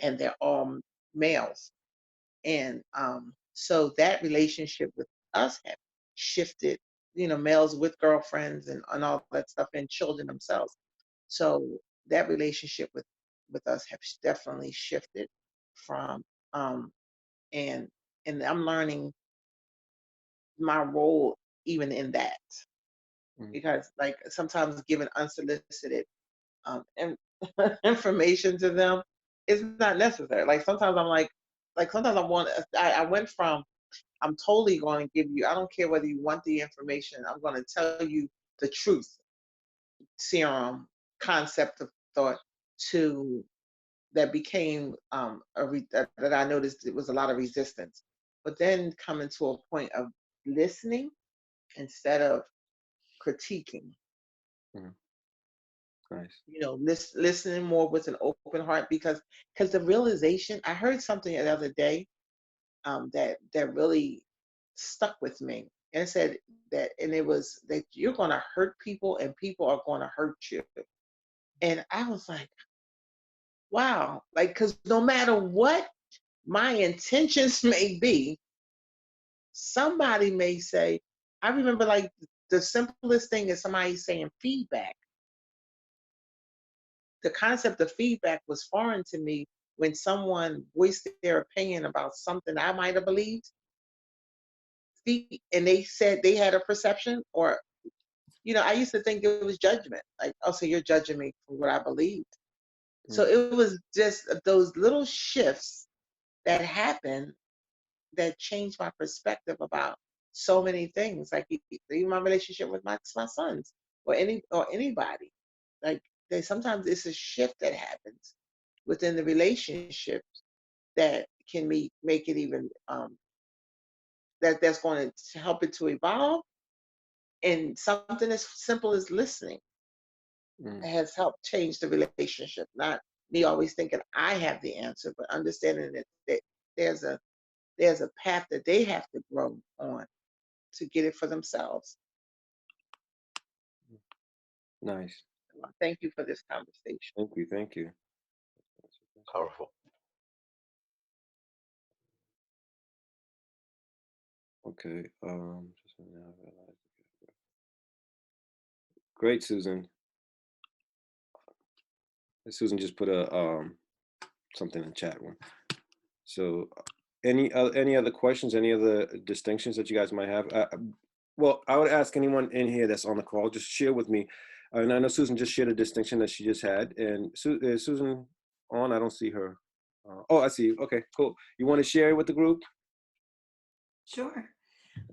and they're all males, and so that relationship with us have shifted. Males with girlfriends and all that stuff, and children themselves. So that relationship with us have definitely shifted from and I'm learning my role even in that, because like sometimes giving unsolicited and information to them is not necessary. Like sometimes I'm like sometimes I went from, I'm totally going to give you, I don't care whether you want the information, I'm going to tell you the truth serum concept of thought to that became that I noticed it was a lot of resistance. But then coming to a point of listening instead of critiquing. Mhm. Nice. You know, listening more with an open heart because the realization I heard something the other day that really stuck with me. And it said that, and it was that you're going to hurt people and people are going to hurt you. And I was like, wow, like, because no matter what my intentions may be, somebody may say, I remember like the simplest thing is somebody saying feedback. The concept of feedback was foreign to me when someone voiced their opinion about something I might have believed. And they said they had a perception, or, you know, I used to think it was judgment. Like, oh, so you're judging me for what I believed. So Mm. it was just those little shifts that happened that changed my perspective about so many things. Like even my relationship with my sons, or anybody. Like sometimes it's a shift that happens within the relationship that can make it even that's going to help it to evolve. And something as simple as listening Mm. has helped change the relationship. Not me always thinking I have the answer, but understanding that there's a there's a path that they have to grow on to get it for themselves. Nice. Thank you for this conversation. Thank you. Thank you. Powerful. Okay. Great, Susan. Susan just put a something in the chat room. So, any other questions? Any other distinctions that you guys might have? Well, I would ask anyone in here that's on the call, just share with me. And I know Susan just shared a distinction that she just had. And is Susan on? I don't see her. Oh, I see you. Okay, cool. You want to share it with the group? Sure.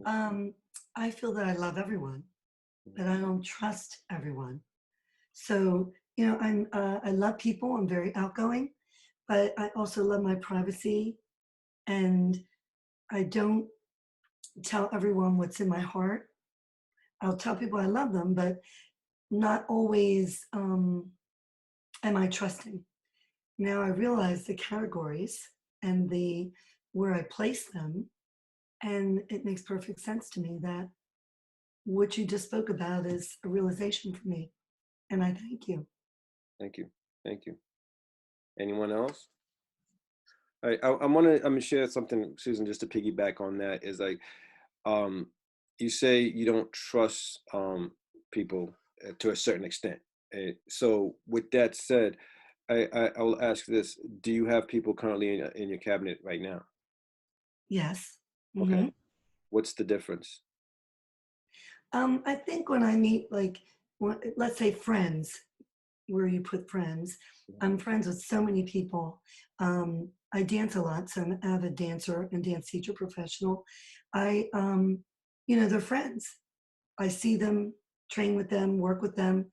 I feel that I love everyone, but I don't trust everyone. So, you know, I love people. I'm very outgoing, but I also love my privacy, and I don't tell everyone what's in my heart. I'll tell people I love them, but not always am I trusting. Now I realize the categories and the where I place them, and it makes perfect sense to me that what you just spoke about is a realization for me, and I thank you. Thank you. Thank you. Anyone else? All right, I'm gonna share something, Susan, just to piggyback on that. Is like, you say you don't trust people to a certain extent. So with that said, I will ask this: do you have people currently in your cabinet right now? Yes. Okay. Mm-hmm. What's the difference? I think when I meet, like, let's say friends, where you put friends, I'm friends with so many people. I dance a lot, so I'm an avid dancer and dance teacher professional. You know, they're friends. I see them, train with them, work with them,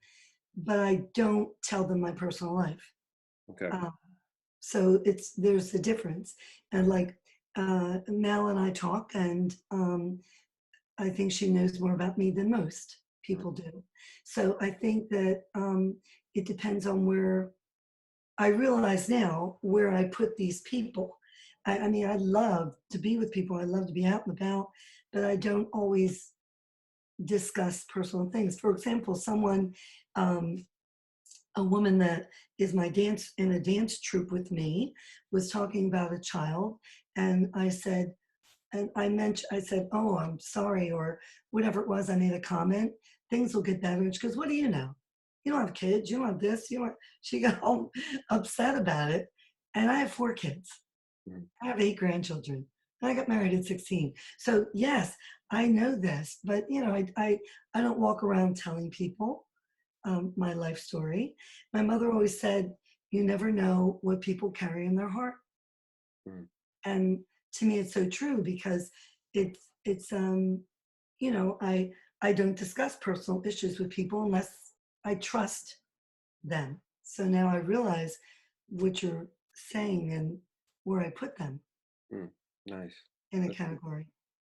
but I don't tell them my personal life. Okay. So there's a difference. And like Mel and I talk, and I think she knows more about me than most people do. So I think that it depends on where I realize now where I put these people. I mean, I love to be with people. I love to be out and about, but I don't always discuss personal things. For example, a woman that is in a dance troupe with me, was talking about a child, and I said, I said, oh, I'm sorry, or whatever it was. I made a comment. Things will get better. And she goes, what do you know? You don't have kids. You don't have this. You don't. She got all upset about it. And I have 4 kids. I have 8 grandchildren. And I got married at 16. So yes, I know this, but you know, I don't walk around telling people my life story. My mother always said, you never know what people carry in their heart. Mm. And to me, it's so true, because it's you know, I don't discuss personal issues with people unless I trust them. So now I realize what you're saying and where I put them Nice. in a category.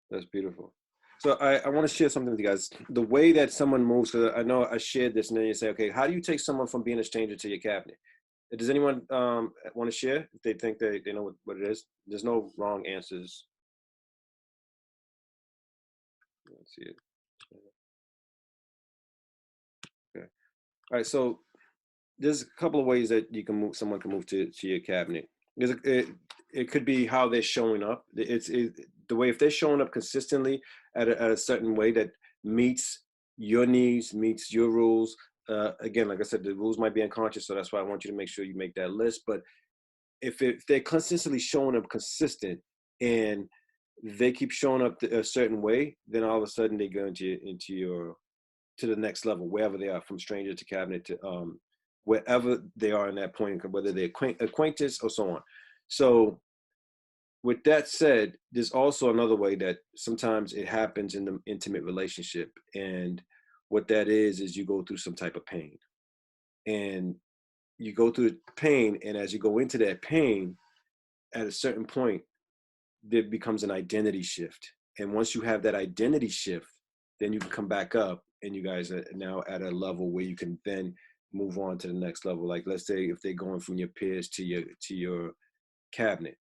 That's beautiful. So I want to share something with you guys. The way that someone moves, because I know I shared this, and then you say, okay, how do you take someone from being a stranger to your cabinet? Does anyone want to share if they think they know what it is? There's no wrong answers. Let's see it. Okay. All right. So there's a couple of ways that you can move. Someone can move to your cabinet. It could be how they're showing up. The way if they're showing up consistently at a certain way that meets your needs, meets your rules. Again, like I said, the rules might be unconscious, so that's why I want you to make sure you make that list. But if they're consistently showing up consistent and they keep showing up a certain way, then all of a sudden they go into your to the next level, wherever they are, from stranger to cabinet to wherever they are in that point, whether they're acquaintance or so on. So with that said, there's also another way that sometimes it happens in the intimate relationship. And what that is you go through some type of pain. And you go through the pain, and as you go into that pain, at a certain point, there becomes an identity shift. And once you have that identity shift, then you can come back up, and you guys are now at a level where you can then move on to the next level. Like, let's say if they're going from your peers to your cabinet,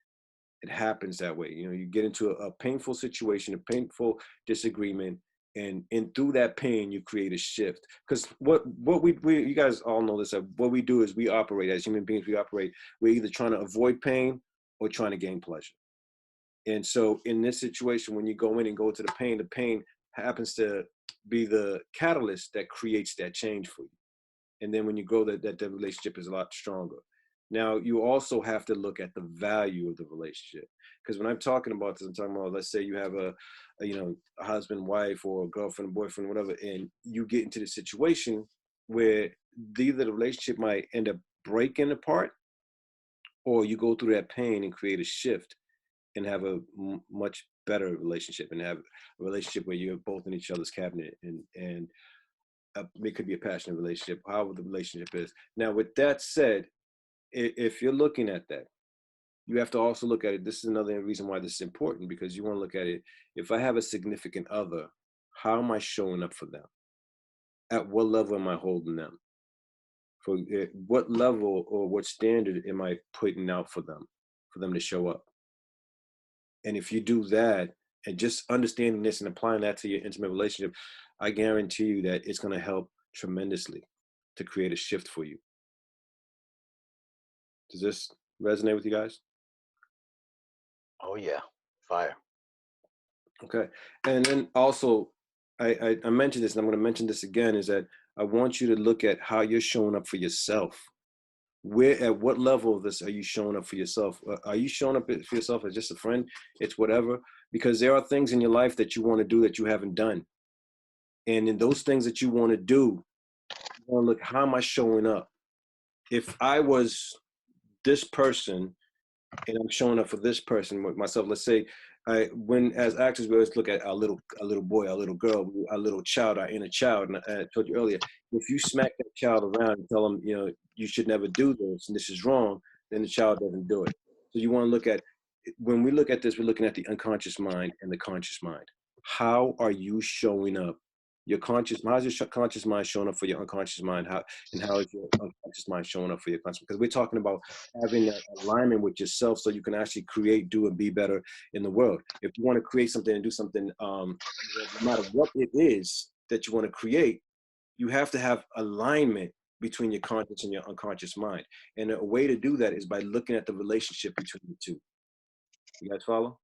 it happens that way. You know, you get into a painful situation, a painful disagreement, and through that pain, you create a shift. Because what we you guys all know this. What we do is we operate as human beings. We're either trying to avoid pain or trying to gain pleasure. And so in this situation, when you go in and go to the pain happens to be the catalyst that creates that change for you. And then when you grow, that the relationship is a lot stronger. Now, you also have to look at the value of the relationship. Because when I'm talking about this, I'm talking about, let's say you have a husband, wife, or a girlfriend, boyfriend, whatever, and you get into the situation where either the relationship might end up breaking apart, or you go through that pain and create a shift and have a much better relationship, and have a relationship where you're both in each other's cabinet, and it could be a passionate relationship, however the relationship is. Now, with that said, if you're looking at that, you have to also look at it. This is another reason why this is important, because you want to look at it. If I have a significant other, how am I showing up for them? At what level am I holding them? For what level or what standard am I putting out for them to show up? And if you do that, and just understanding this and applying that to your intimate relationship, I guarantee you that it's going to help tremendously to create a shift for you. Does this resonate with you guys? Oh yeah, fire. Okay. And then also, I mentioned this, and I'm going to mention this again, is that I want you to look at how you're showing up for yourself. At what level of this are you showing up for yourself? Are you showing up for yourself as just a friend? It's whatever. Because there are things in your life that you want to do that you haven't done. And in those things that you want to do, you want to look, how am I showing up? If I was this person and I'm showing up for this person with myself, let's say, when as actors, we always look at our little boy, our little girl, our little child, our inner child. And I told you earlier, if you smack that child around and tell them, you should never do this and this is wrong, then the child doesn't do it. So you want to look at, when we look at this, we're looking at the unconscious mind and the conscious mind. How are you showing up? How's your conscious mind showing up for your unconscious mind? How is your unconscious mind showing up for your conscious? Because we're talking about having that alignment with yourself so you can actually create, do, and be better in the world. If you want to create something and do something, no matter what it is that you want to create, you have to have alignment between your conscious and your unconscious mind. And a way to do that is by looking at the relationship between the two. You guys follow?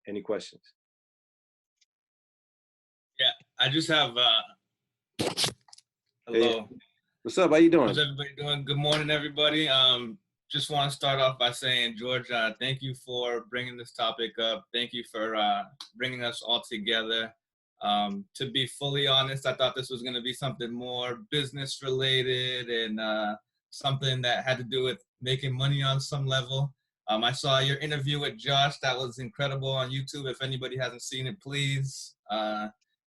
Any questions? Yeah, I just have hello. Hey, what's up? How you doing? How's everybody doing? Good morning, everybody. Just want to start off by saying, George, thank you for bringing this topic up. Thank you for bringing us all together. To be fully honest, I thought this was going to be something more business related and something that had to do with making money on some level. I saw your interview with Josh. That was incredible on YouTube. If anybody hasn't seen it, please.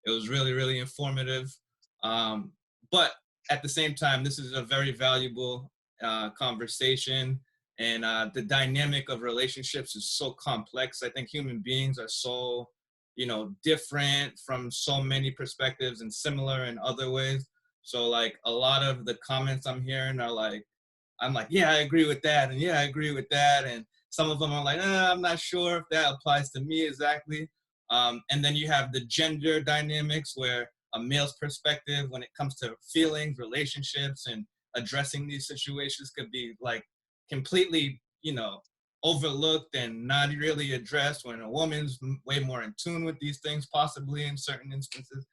It was really, really informative. But at the same time, this is a very valuable conversation, and the dynamic of relationships is so complex. I think human beings are so, you know, different from so many perspectives and similar in other ways. So like a lot of the comments I'm hearing are like, I'm like, yeah, I agree with that, and yeah, I agree with that, and some of them are like, I'm not sure if that applies to me exactly. And then you have the gender dynamics where a male's perspective when it comes to feelings, relationships, and addressing these situations could be like completely, you know, overlooked and not really addressed, when a woman's way more in tune with these things, possibly in certain instances.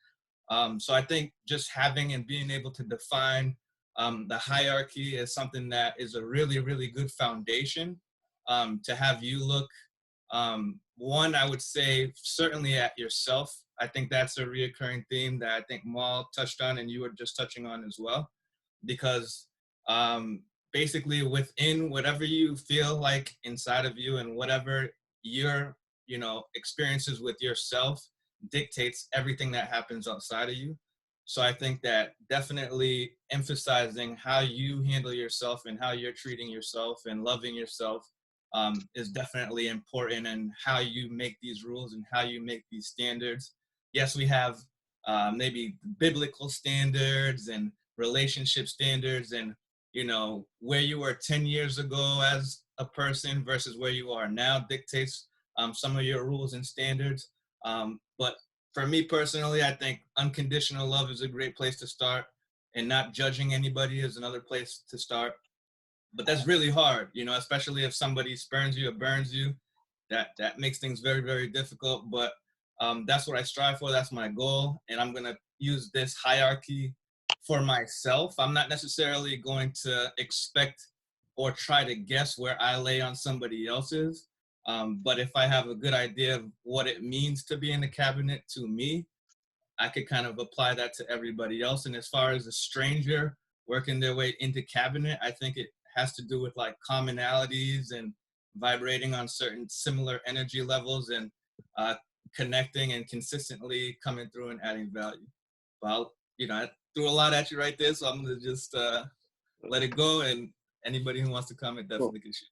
So I think just having and being able to define the hierarchy is something that is a really, really good foundation to have you look. One, I would say certainly at yourself. I think that's a reoccurring theme that I think Mal touched on and you were just touching on as well, because basically within whatever you feel like inside of you and whatever your, you know, experiences with yourself dictates everything that happens outside of you. So I think that definitely emphasizing how you handle yourself and how you're treating yourself and loving yourself is definitely important, and how you make these rules and how you make these standards. Yes, we have maybe biblical standards and relationship standards, and you know, where you were 10 years ago as a person versus where you are now dictates some of your rules and standards. But for me personally, I think unconditional love is a great place to start, and not judging anybody is another place to start. But that's really hard, you know, especially if somebody spurns you or burns you. That makes things very, very difficult. But that's what I strive for. That's my goal, and I'm gonna use this hierarchy for myself. I'm not necessarily going to expect or try to guess where I lay on somebody else's. But if I have a good idea of what it means to be in the cabinet to me, I could kind of apply that to everybody else. And as far as a stranger working their way into cabinet, I think it has to do with like commonalities and vibrating on certain similar energy levels, and uh, connecting and consistently coming through and adding value. Well, you know, I threw a lot at you right there, so I'm gonna just let it go, and anybody who wants to comment definitely can share.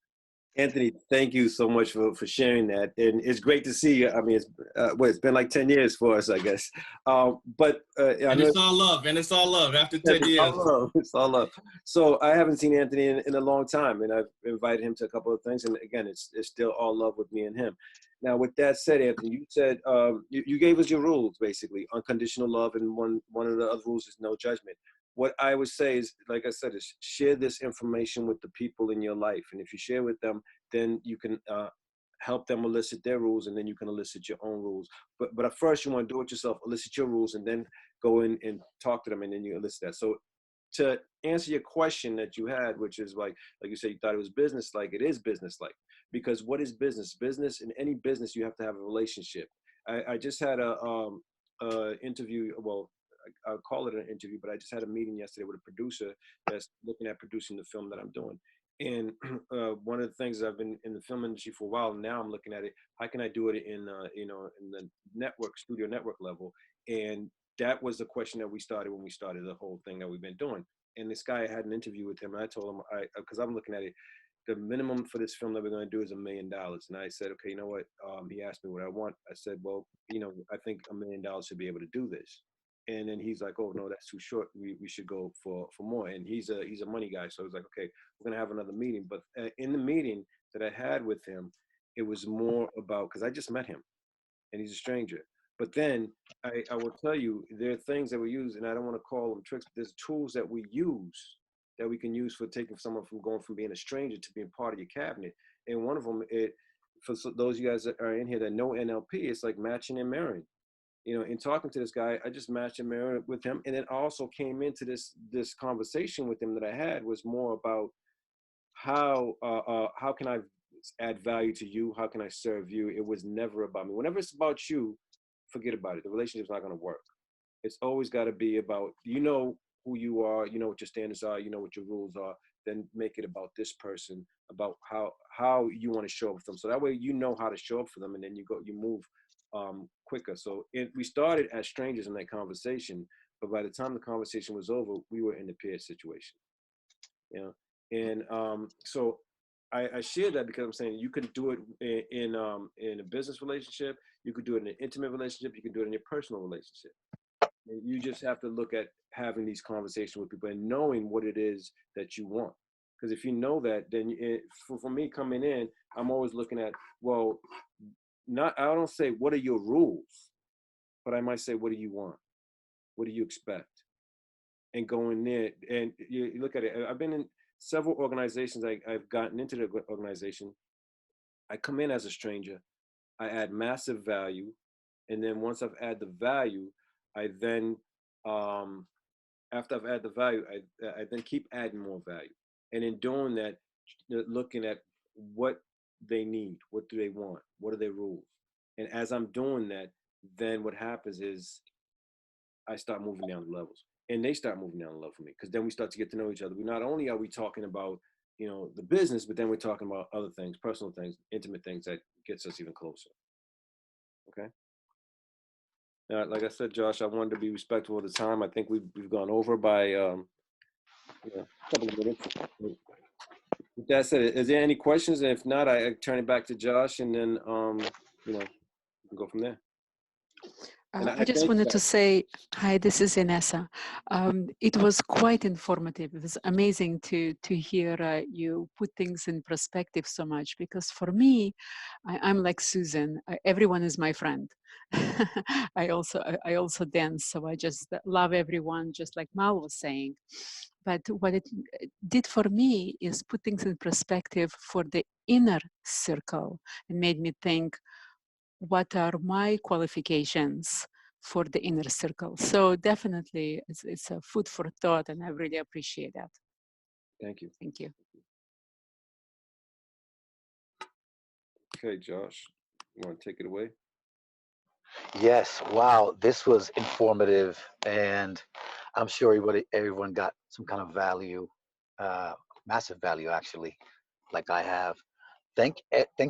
Anthony, thank you so much for sharing that. And it's great to see you. I mean, it's been like 10 years for us, I guess. But I And know it's all love, and it's all love after 10 it's years. all love. It's all love. So I haven't seen Anthony in a long time, and I've invited him to a couple of things. And again, it's still all love with me and him. Now, with that said, Anthony, you said you gave us your rules, basically, unconditional love, and one of the other rules is no judgment. What I would say is, like I said, is share this information with the people in your life. And if you share with them, then you can help them elicit their rules, and then you can elicit your own rules. But at first, you want to do it yourself, elicit your rules, and then go in and talk to them, and then you elicit that. So to answer your question that you had, which is like you said, you thought it was business like, it is business like. Because what is business? Business, in any business, you have to have a relationship. I just had a interview, well, I'll call it an interview, but I just had a meeting yesterday with a producer that's looking at producing the film that I'm doing. And one of the things, I've been in the film industry for a while, now I'm looking at it, how can I do it in, you know, in the network, studio network level? And that was the question that we started when we started the whole thing that we've been doing. And this guy, I had an interview with him, and I told him, because I'm looking at it, the minimum for this film that we're going to do is $1 million. And I said, okay, you know what? He asked me what I want. I said, well, you know, I think $1 million should be able to do this. And then he's like, oh no, that's too short. We should go for more. And he's a money guy. So I was like, okay, we're going to have another meeting. But in the meeting that I had with him, it was more about, because I just met him and he's a stranger. But then I will tell you, there are things that we use, and I don't want to call them tricks, but there's tools that we use that we can use for taking someone from going from being a stranger to being part of your cabinet. And one of them, for those of you guys that are in here that know NLP, it's like matching and marrying. You know, in talking to this guy, I just matched and married with him. And it also came into this conversation with him that I had was more about how can I add value to you? How can I serve you? It was never about me. Whenever it's about you, forget about it. The relationship's not going to work. It's always got to be about, you know, who you are, you know what your standards are, you know what your rules are. Then make it about this person, about how you want to show up for them. So that way, you know how to show up for them, and then you move quicker. So we started as strangers in that conversation, but by the time the conversation was over, we were in a peer situation, you know. And so I share that because I'm saying you can do it in a business relationship, you could do it in an intimate relationship, you can do it in your personal relationship. And you just have to look at having these conversations with people and knowing what it is that you want. Because if you know that, then for me coming in, I'm always looking at, well, I don't say what are your rules, but I might say what do you want, what do you expect, and go in there and you look at it. I've been in several organizations. I've gotten into the organization. I come in as a stranger. I add massive value, and then once I've added the value, I then after I've added the value, I then keep adding more value, and in doing that, looking at what they need, what do they want, what are their rules, and as I'm doing that, then what happens is I start moving down the levels, and they start moving down the level for me, because then we start to get to know each other. We not only are we talking about the business, but then we're talking about other things, personal things, intimate things that gets us even closer. Okay. Like I said, Josh, I wanted to be respectful of the time. I think we've gone over by a couple of minutes. With that said, is there any questions? And if not, I turn it back to Josh, and then we can go from there. And I just wanted to say, hi, this is Inessa. It was quite informative. It was amazing to hear you put things in perspective so much, because for me, I'm like Susan. Everyone is my friend. I also dance, so I just love everyone, just like Mal was saying. But what it did for me is put things in perspective for the inner circle, and made me think, what are my qualifications for the inner circle? So definitely it's a food for thought, and I really appreciate that. Thank you. Thank you. Okay, Josh, you want to take it away? Yes. Wow. This was informative, and I'm sure everyone got some kind of value, massive value actually, like I have. Thank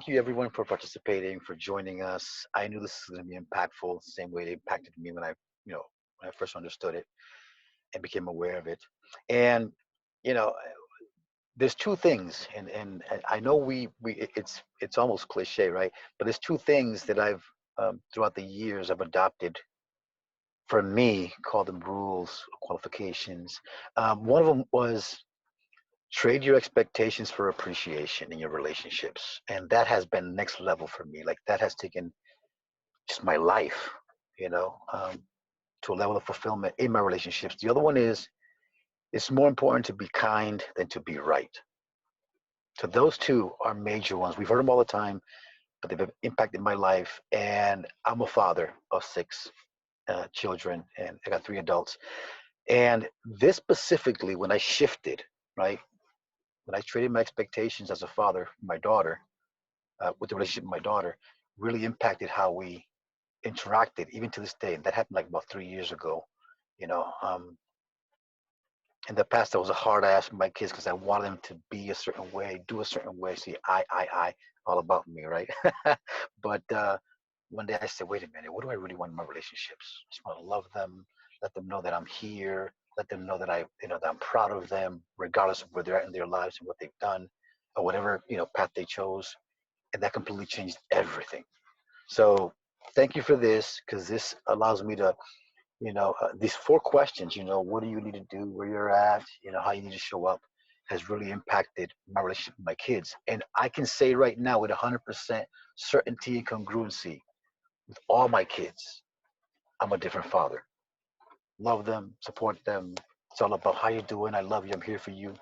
you everyone for participating, for joining us. I knew this was going to be impactful, the same way it impacted me when I first understood it and became aware of it. And you know, there's two things, and I know it's almost cliche, right? But there's two things that I've throughout the years I've adopted for me, call them rules, qualifications. One of them was trade your expectations for appreciation in your relationships, and that has been next level for me. Like that has taken just my life, you know, to a level of fulfillment in my relationships. The other one is it's more important to be kind than to be right. So those two are major ones. We've heard them all the time, but they've impacted my life. And I'm a father of 6 children, and I got 3 adults. And this specifically, when I shifted, right, when I traded my expectations as a father, my daughter, with the relationship with my daughter, really impacted how we interacted, even to this day. And that happened like about 3 years ago. You know, in the past, I was a hard ass with my kids because I wanted them to be a certain way, do a certain way. See, all about me, right? But one day I said, wait a minute, what do I really want in my relationships? I just want to love them, let them know that I'm here, let them know that that I'm proud of them, regardless of where they're at in their lives and what they've done, or whatever path they chose. And that completely changed everything. So thank you for this, because this allows me to these 4 questions, what do you need to do, where you're at, how you need to show up, has really impacted my relationship with my kids. And I can say right now with 100% certainty and congruency, with all my kids, I'm a different father. Love them, support them. It's all about how you doing. I love you. I'm here for you.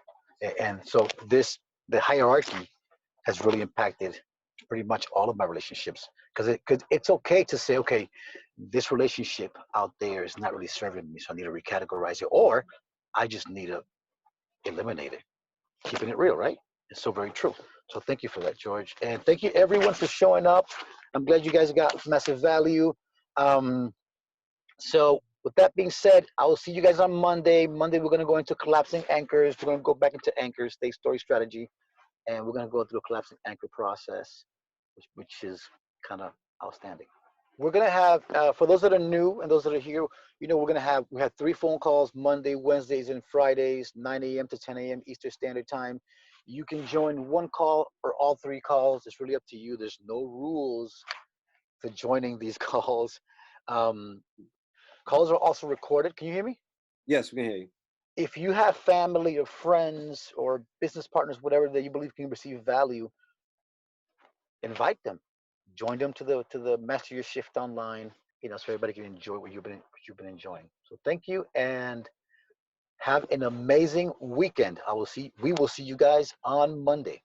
And so the hierarchy has really impacted pretty much all of my relationships, because it's okay to say, okay, this relationship out there is not really serving me, so I need to recategorize it, or I just need to eliminate it. Keeping it real, right? It's so very true. So thank you for that, George, and thank you everyone for showing up. I'm glad you guys got massive value. So with that being said, I will see you guys on Monday. Monday we're going to go into collapsing anchors. We're going to go back into anchors, state story strategy, and we're going to go through a collapsing anchor process, which is kind of outstanding. we're gonna have for those that are new and those that are here, you know, we have 3 phone calls Monday, Wednesdays, and Fridays, 9 a.m. to 10 a.m. Eastern Standard Time. You can join one call or all 3 calls. It's really up to you. There's no rules to joining these calls. Um, calls are also recorded. Can you hear me? Yes, we can hear you. If you have family or friends or business partners, whatever that you believe can receive value, invite them. Join them to the Master Your Shift online. You know, so everybody can enjoy what you've been enjoying. So thank you and have an amazing weekend. We will see you guys on Monday.